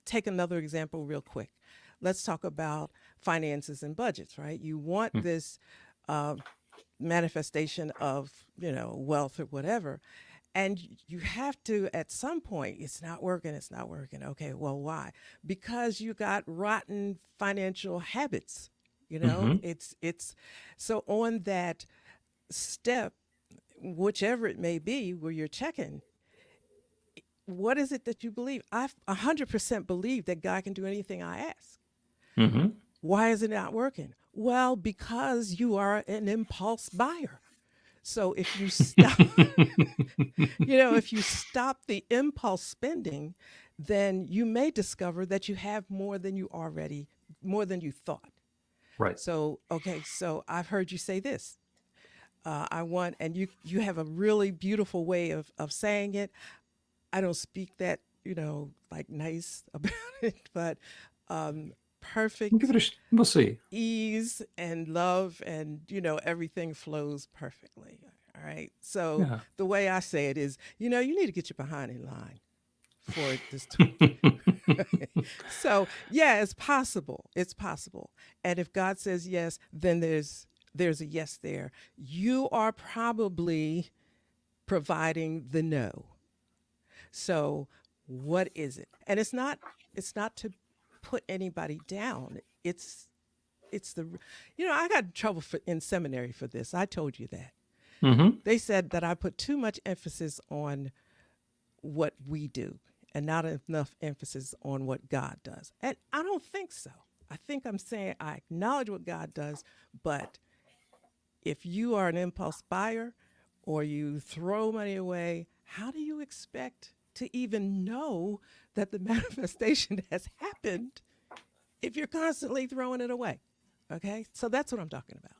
B: take another example real quick. Let's talk about finances and budgets, right? You want this manifestation of, wealth or whatever. And you have to, at some point, it's not working. Okay, well, why? Because you got rotten financial habits. It's so on that step, whichever it may be, where you're checking, what is it that you believe? I 100% believe that God can do anything I ask. Why is it not working? Well, because you are an impulse buyer. So if you stop, if you stop the impulse spending, then you may discover that you have more than you thought.
A: Right.
B: So, okay, so I've heard you say this. I want, and you have a really beautiful way of saying it. I don't speak that, like nice about it, but
A: We'll give
B: perfect
A: it we'll see.
B: ease and love, and everything flows perfectly. All right. So
A: Yeah.
B: the way I say it is, you need to get your behind in line for this. So yeah, it's possible. It's possible. And if God says yes, then there's a yes there. You are probably providing the no. So what is it? And it's not to put anybody down. It's the I got in trouble in seminary for this. I told you that.
A: Hmm.
B: They said that I put too much emphasis on what we do and not enough emphasis on what God does. And I don't think so. I think I'm saying I acknowledge what God does, but if you are an impulse buyer or you throw money away, how do you expect to even know that the manifestation has happened if you're constantly throwing it away? Okay? So that's what I'm talking about.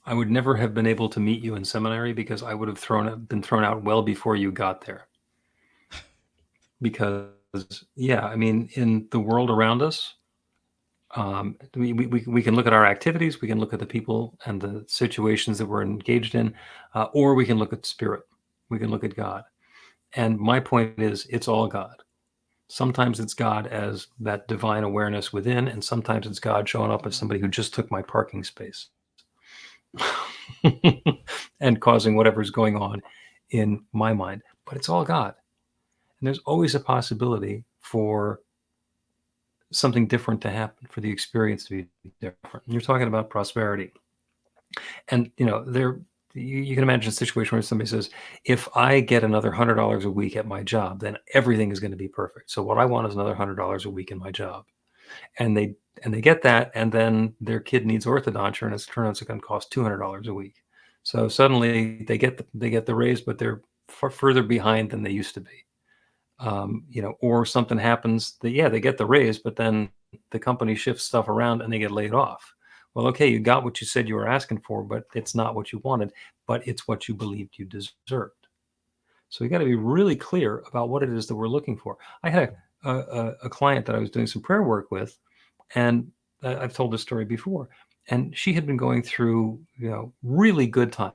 A: I would never have been able to meet you in seminary because I would have been thrown out well before you got there. Because, yeah, I mean, in the world around us, we can look at our activities, we can look at the people and the situations that we're engaged in, or we can look at spirit, we can look at God. And my point is, it's all God. Sometimes it's God as that divine awareness within, and sometimes it's God showing up as somebody who just took my parking space and causing whatever's going on in my mind. But it's all God. And there's always a possibility for something different to happen, for the experience to be different. You're talking about prosperity. And, you can imagine a situation where somebody says, if I get another $100 a week at my job, then everything is going to be perfect. So what I want is another $100 a week in my job. And they get that, and then their kid needs orthodonture, and it turns out it's going to cost $200 a week. So suddenly they get the raise, but they're further behind than they used to be. Or something happens that, yeah, they get the raise, but then the company shifts stuff around and they get laid off. Well, okay, you got what you said you were asking for, but it's not what you wanted, but it's what you believed you deserved. So we got to be really clear about what it is that we're looking for. I had a client that I was doing some prayer work with, and I've told this story before, and she had been going through, really good times,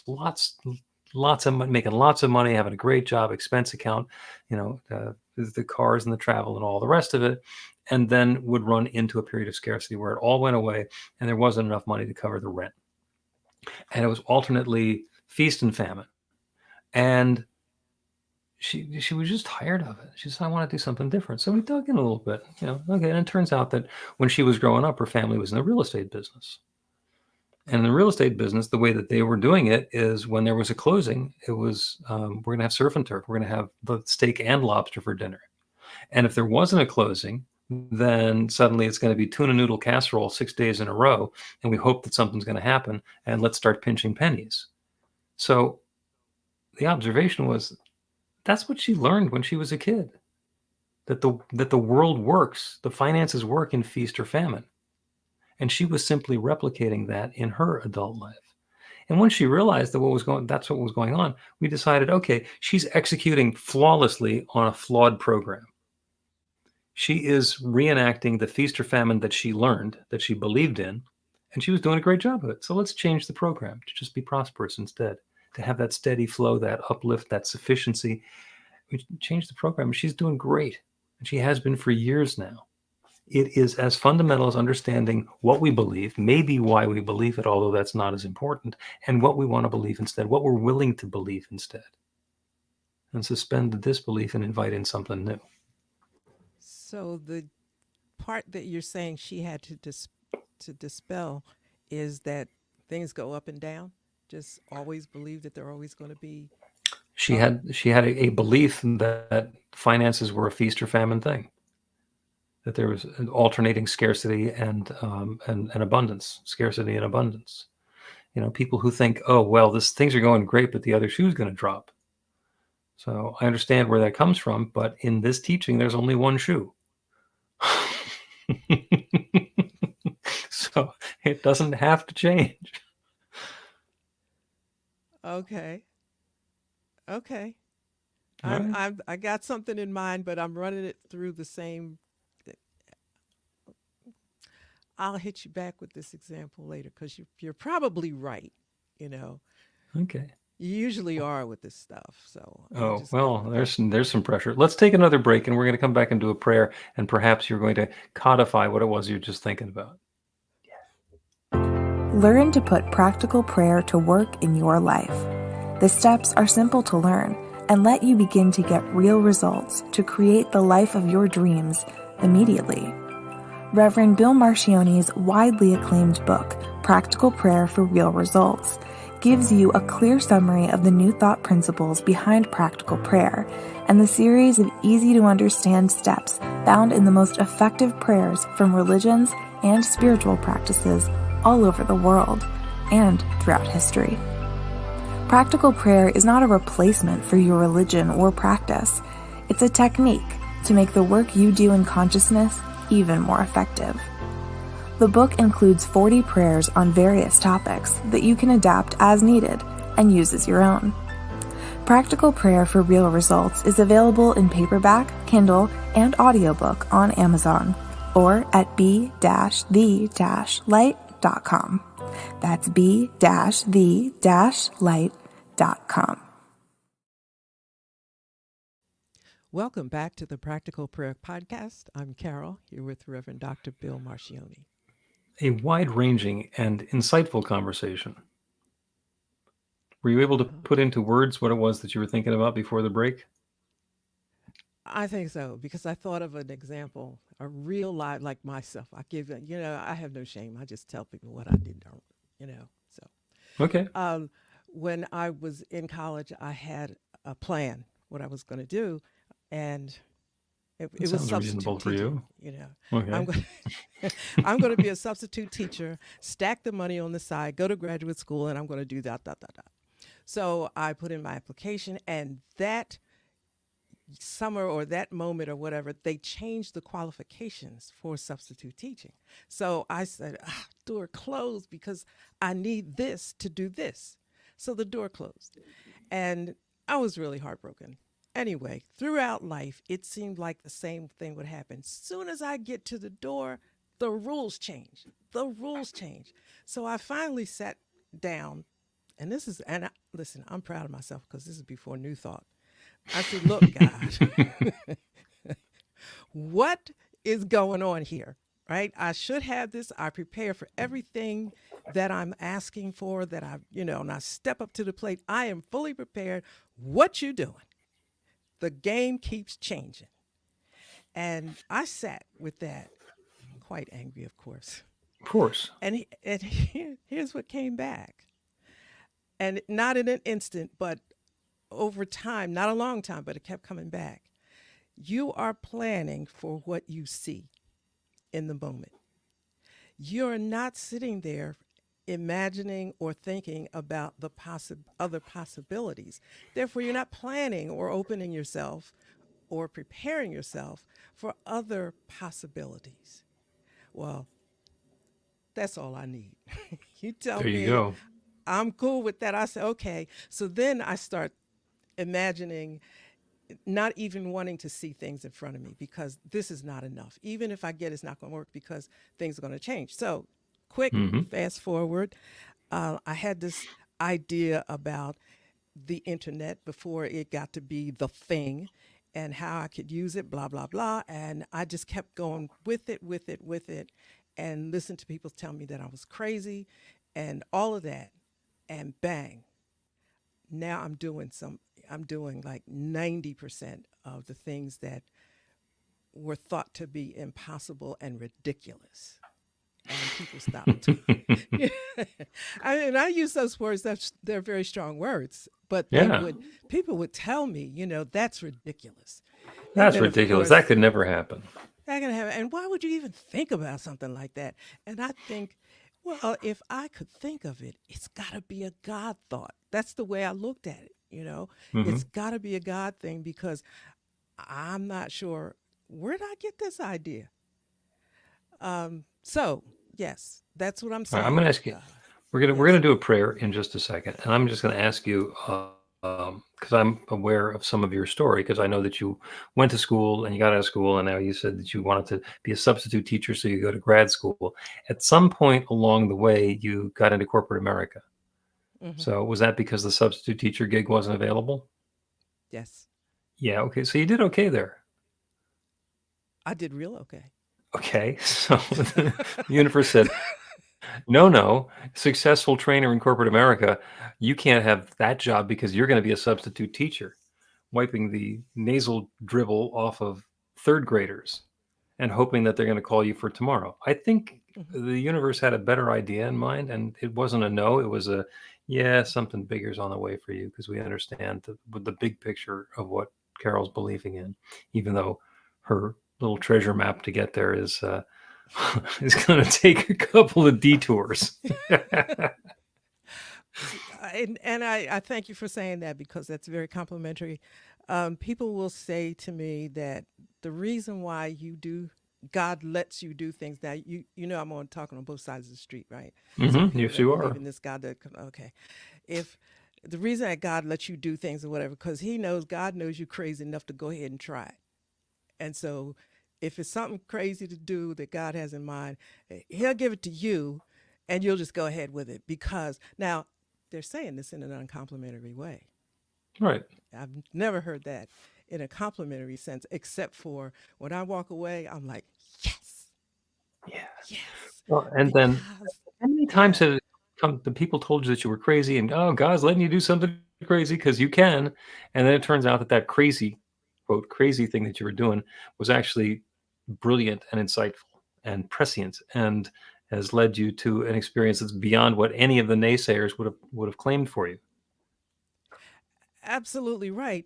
A: lots of money, making lots of money, having a great job, expense account, the cars and the travel and all the rest of it, and then would run into a period of scarcity where it all went away and there wasn't enough money to cover the rent. And it was alternately feast and famine. And she was just tired of it. She said, I want to do something different. So we dug in a little bit, okay. And it turns out that when she was growing up, her family was in the real estate business. And in the real estate business, the way that they were doing it is when there was a closing, it was, we're going to have surf and turf. We're going to have the steak and lobster for dinner. And if there wasn't a closing, then suddenly it's going to be tuna noodle casserole 6 days in a row. And we hope that something's going to happen. And let's start pinching pennies. So the observation was, that's what she learned when she was a kid, that the world works, the finances work in feast or famine. And she was simply replicating that in her adult life. And once she realized that that's what was going on, we decided, okay, she's executing flawlessly on a flawed program. She is reenacting the feast or famine that she learned, that she believed in, and she was doing a great job of it. So let's change the program to just be prosperous instead, to have that steady flow, that uplift, that sufficiency. We changed the program. She's doing great, and she has been for years now. It is as fundamental as understanding what we believe, maybe why we believe it, although that's not as important, and what we want to believe instead, what we're willing to believe instead, and suspend the disbelief and invite in something new.
B: So the part that you're saying she had to dispel is that things go up and down. Just always believe that they're always going to be
A: She
B: up.
A: had a belief that finances were a feast or famine thing, that there was an alternating scarcity and abundance, scarcity and abundance. People who think, oh well, things are going great, but the other shoe's going to drop. So I understand where that comes from, but in this teaching, there's only one shoe. So It doesn't have to change.
B: Okay. Okay.
A: All right.
B: I got something in mind, but I'm running it through the same. I'll hit you back with this example later because you're probably right. You know,
A: Okay.
B: you usually are with this stuff. So I'm
A: Oh,
B: just
A: well,
B: going with it.
A: there's some pressure. Let's take another break and we're going to come back and do a prayer, and perhaps you're going to codify what it was you're just thinking about.
C: Learn to put practical prayer to work in your life. The steps are simple to learn and let you begin to get real results to create the life of your dreams immediately. Reverend Bill Marchiony's widely acclaimed book, Practical Prayer for Real Results, gives you a clear summary of the New Thought principles behind practical prayer and the series of easy-to-understand steps found in the most effective prayers from religions and spiritual practices all over the world and throughout history. Practical prayer is not a replacement for your religion or practice. It's a technique to make the work you do in consciousness even more effective. The book includes 40 prayers on various topics that you can adapt as needed and use as your own. Practical Prayer for Real Results is available in paperback, Kindle, and audiobook on Amazon or at b-the-light.com. That's b-the-light.com.
B: Welcome back to the Practical Prayer Podcast. I'm Carol, here with Reverend Dr. Bill Marchiony.
A: A wide-ranging and insightful conversation. Were you able to put into words what it was that you were thinking about before the break?
B: I think so, because I thought of an example, a real life like myself. I give it, I have no shame. I just tell people what I did, so.
A: Okay.
B: When I was in college, I had a plan, what I was going to do, and it was
A: Sounds reasonable
B: substitute
A: for
B: teaching.
A: you.
B: I'm
A: Okay.
B: going I'm going to be a substitute teacher, stack the money on the side, go to graduate school, and I'm going to do that. So I put in my application, and that summer or that moment or whatever, they changed the qualifications for substitute teaching. So I said, door closed because I need this to do this. So the door closed. And I was really heartbroken. Anyway, throughout life, it seemed like the same thing would happen. Soon as I get to the door, the rules change. The rules change. So I finally sat down, and listen, I'm proud of myself because this is before New Thought. I said, look, God, what is going on here? Right? I should have this. I prepare for everything that I'm asking for, that and I step up to the plate. I am fully prepared. What you doing? The game keeps changing. And I sat with that, quite angry, of course.
A: Of course.
B: And here's what came back. And not in an instant, but over time, not a long time, but it kept coming back. You are planning for what you see in the moment. You're not sitting there imagining or thinking about the other possibilities. Therefore, you're not planning or opening yourself or preparing yourself for other possibilities. Well, that's all I need. You tell
A: There you
B: me
A: go.
B: I'm cool with that. I say, okay. So then I start imagining, not even wanting to see things in front of me because this is not enough. Even if I get it's not going to work because things are going to change. So quick, fast forward. I had this idea about the internet before it got to be the thing and how I could use it, blah, blah, blah. And I just kept going with it, and listened to people tell me that I was crazy and all of that. And bang, now I'm doing like 90% of the things that were thought to be impossible and ridiculous. And people stopped. I use those words. They're very strong words, but
A: Yeah.
B: people would tell me, that's ridiculous.
A: That's
B: And then, of
A: ridiculous.
B: course,
A: That could never happen.
B: that can happen. And why would you even think about something like that? And I think, well, if I could think of it, it's got to be a God thought. That's the way I looked at it. It's got to be a God thing because I'm not sure where did I get this idea. So Yes, that's what I'm
A: All right, I'm going to
B: saying.
A: ask you. We're gonna
B: Yes.
A: do a prayer in just a second, and I'm just going to ask you because I'm aware of some of your story because I know that you went to school and you got out of school, and now you said that you wanted to be a substitute teacher, so you go to grad school. At some point along the way, you got into corporate America.
B: Hmm.
A: So was that because the substitute teacher gig wasn't available?
B: Yes,
A: Yeah. Okay. So you did okay there.
B: I did real okay.
A: Okay. So the universe said, no, successful trainer in corporate America, you can't have that job because you're going to be a substitute teacher, wiping the nasal dribble off of third graders and hoping that they're going to call you for tomorrow. I think
B: Hmm.
A: the universe had a better idea in mind, and it wasn't a no, it was a yeah, something bigger's on the way for you because we understand the big picture of what Carol's believing in, even though her little treasure map to get there is is going to take a couple of detours.
B: And I thank you for saying that because that's very complimentary. People will say to me that the reason why God lets you do things. Now you know I'm on talking on both sides of the street, right? So people
A: Yes,
B: that
A: you
B: believe
A: are.
B: in this God that okay, if the reason that God lets you do things or whatever, because God knows you're crazy enough to go ahead and try it. And so if it's something crazy to do that God has in mind, he'll give it to you and you'll just go ahead with it because now they're saying this in an uncomplimentary way.
A: Right.
B: I've never heard that in a complimentary sense, except for when I walk away, I'm like, yes,
A: Yeah.
B: yes,
A: Well, and then
B: because,
A: how many times
B: yeah,
A: have the people told you that you were crazy and oh, God's letting you do something crazy because you can, and then it turns out that that crazy, quote, crazy thing that you were doing was actually brilliant and insightful and prescient and has led you to an experience that's beyond what any of the naysayers would have claimed for you.
B: absolutely right.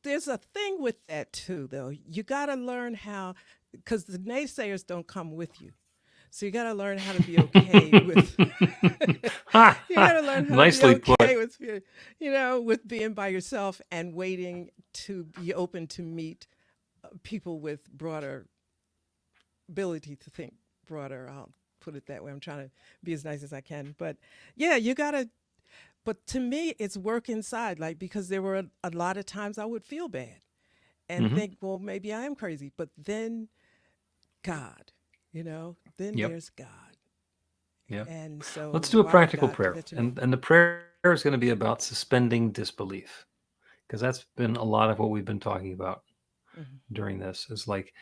B: There's a thing with that too, though. You got to learn how, because the naysayers don't come with you. So you got to learn how to be okay with
A: Ha,
B: you got
A: ha,
B: to learn how to be
A: nicely put.
B: okay with with being by yourself and waiting to be open to meet people with broader ability to think broader. I'll put it that way. I'm trying to be as nice as I can, but yeah, you got to but to me it's work inside like because there were a lot of times I would feel bad and
A: Hmm.
B: think, well, maybe I am crazy, but then God, then
A: Yep.
B: there's God.
A: Yep.
B: And
A: Let's
B: so
A: do a
B: why would
A: practical
B: God
A: prayer.
B: let you know?
A: And the prayer is going to be about suspending disbelief because that's been a lot of what we've been talking about
B: Hmm.
A: during this is like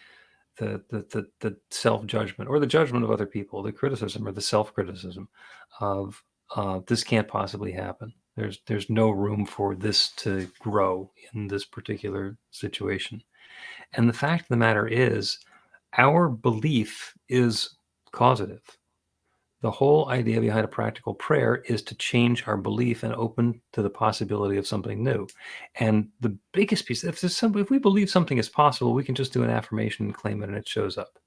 A: the self-judgment or the judgment of other people, the criticism or the self-criticism of this can't possibly happen. There's no room for this to grow in this particular situation. And the fact of the matter is our belief is causative. The whole idea behind a practical prayer is to change our belief and open to the possibility of something new. And the biggest piece, if we believe something is possible, we can just do an affirmation and claim it and it shows up.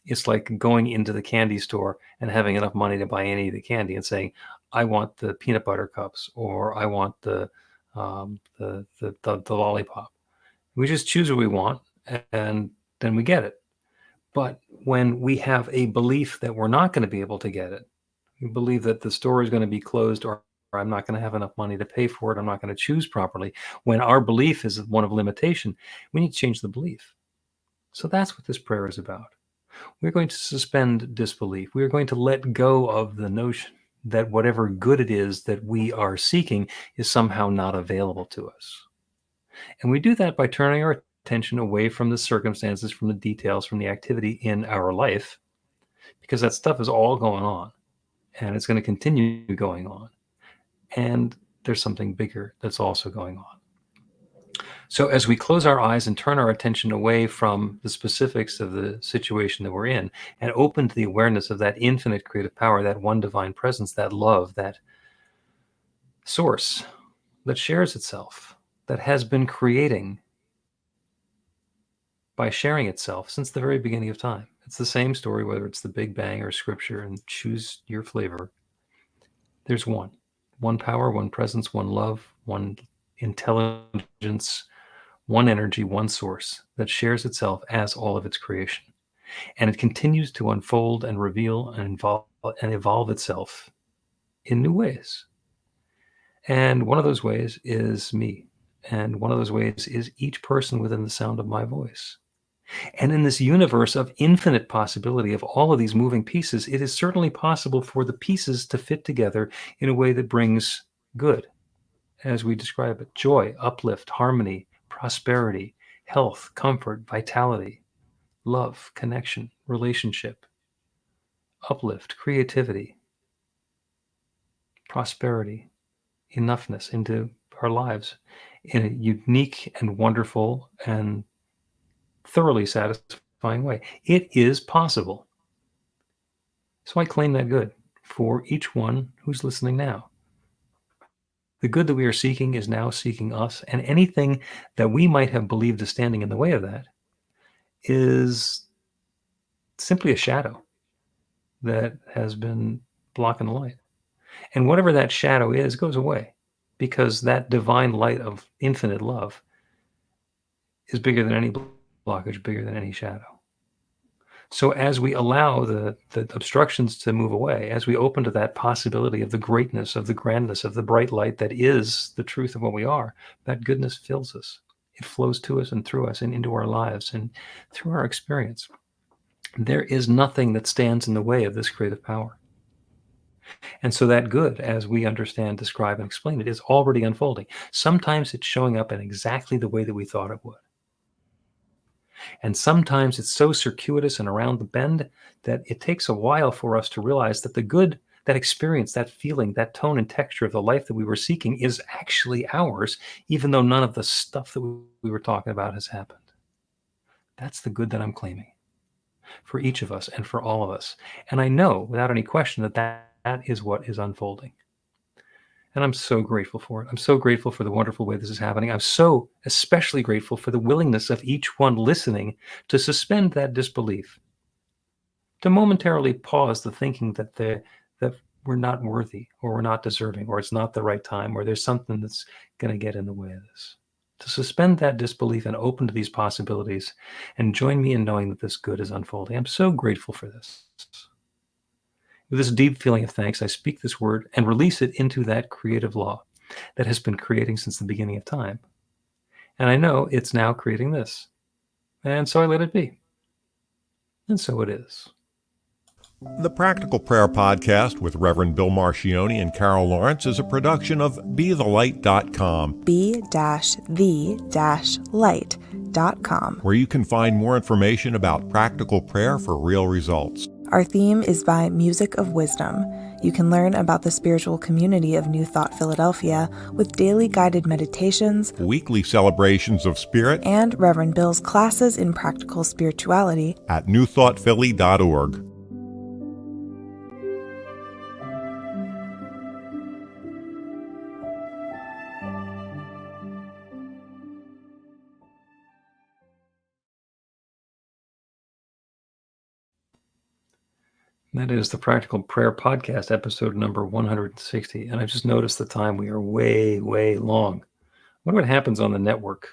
A: It's like going into the candy store and having enough money to buy any of the candy and saying, I want the peanut butter cups or I want the lollipop. We just choose what we want and then we get it. But when we have a belief that we're not going to be able to get it, we believe that the store is going to be closed or I'm not going to have enough money to pay for it, I'm not going to choose properly. When our belief is one of limitation, we need to change the belief. So that's what this prayer is about. We're going to suspend disbelief. We are going to let go of the notion that whatever good it is that we are seeking is somehow not available to us. And we do that by turning our attention away from the circumstances, from the details, from the activity in our life, because that stuff is all going on and it's going to continue going on. And there's something bigger that's also going on. So as we close our eyes and turn our attention away from the specifics of the situation that we're in and open to the awareness of that infinite creative power, that one divine presence, that love, that source that shares itself, that has been creating by sharing itself since the very beginning of time. It's the same story, whether it's the Big Bang or scripture, and choose your flavor. There's one power, one presence, one love, one intelligence, one energy, one source that shares itself as all of its creation. And it continues to unfold and reveal and evolve itself in new ways. And one of those ways is me. And one of those ways is each person within the sound of my voice. And in this universe of infinite possibility of all of these moving pieces, it is certainly possible for the pieces to fit together in a way that brings good, as we describe it: joy, uplift, harmony, prosperity, health, comfort, vitality, love, connection, relationship, uplift, creativity, prosperity, enoughness into our lives in a unique and wonderful and thoroughly satisfying way. It is possible. So I claim that good for each one who's listening now. The good that we are seeking is now seeking us, and anything that we might have believed is standing in the way of that is simply a shadow that has been blocking the light. And whatever that shadow is goes away, because that divine light of infinite love is bigger than any blockage, bigger than any shadow. So as we allow the obstructions to move away, as we open to that possibility of the greatness, of the grandness, of the bright light that is the truth of what we are, that goodness fills us. It flows to us and through us and into our lives and through our experience. There is nothing that stands in the way of this creative power. And so that good, as we understand, describe, and explain it, is already unfolding. Sometimes it's showing up in exactly the way that we thought it would. And sometimes it's so circuitous and around the bend that it takes a while for us to realize that the good, that experience, that feeling, that tone and texture of the life that we were seeking is actually ours, even though none of the stuff that we were talking about has happened. That's the good that I'm claiming for each of us and for all of us. And I know without any question that is what is unfolding. And I'm so grateful for it. I'm so grateful for the wonderful way this is happening. I'm so especially grateful for the willingness of each one listening to suspend that disbelief, to momentarily pause the thinking that we're not worthy, or we're not deserving, or it's not the right time, or there's something that's going to get in the way of this. To suspend that disbelief and open to these possibilities and join me in knowing that this good is unfolding. I'm so grateful for this. With this deep feeling of thanks, I speak this word and release it into that creative law that has been creating since the beginning of time. And I know it's now creating this. And so I let it be. And so it is.
D: The Practical Prayer Podcast with Reverend Bill Marchiony and Carol Lawrence is a production of BeTheLight.com.
C: be-the-light.com.
D: Where you can find more information about practical prayer for real results.
C: Our theme is by Music of Wisdom. You can learn about the spiritual community of New Thought Philadelphia with daily guided meditations,
D: Weekly celebrations of spirit,
C: and Reverend Bill's classes in practical spirituality
D: at newthoughtphilly.org.
A: That is the Practical Prayer Podcast, episode number 160. And I just noticed the time. We are way, way long. I wonder what happens on the network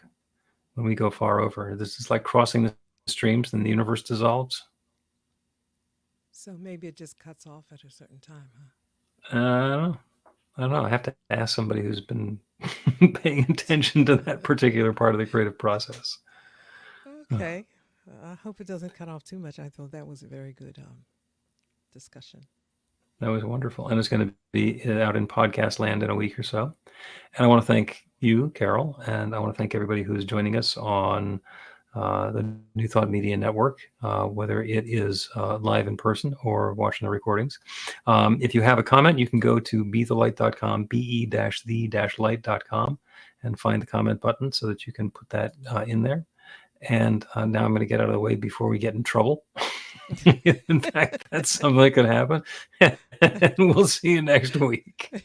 A: when we go far over. This is like crossing the streams and the universe dissolves.
B: So maybe it just cuts off at a certain time, huh?
A: I don't know. I have to ask somebody who's been paying attention to that particular part of the creative process.
B: Okay. I hope it doesn't cut off too much. I thought that was a very good discussion.
A: That was wonderful. And it's going to be out in podcast land in a week or so. And I want to thank you, Carol, and I want to thank everybody who's joining us on the New Thought Media Network, whether it is live in person or watching the recordings. If you have a comment, you can go to BeTheLight.com, be-the-light.com, and find the comment button so that you can put that in there. And now I'm going to get out of the way before we get in trouble. In fact, that's something that could happen. And we'll see you next week.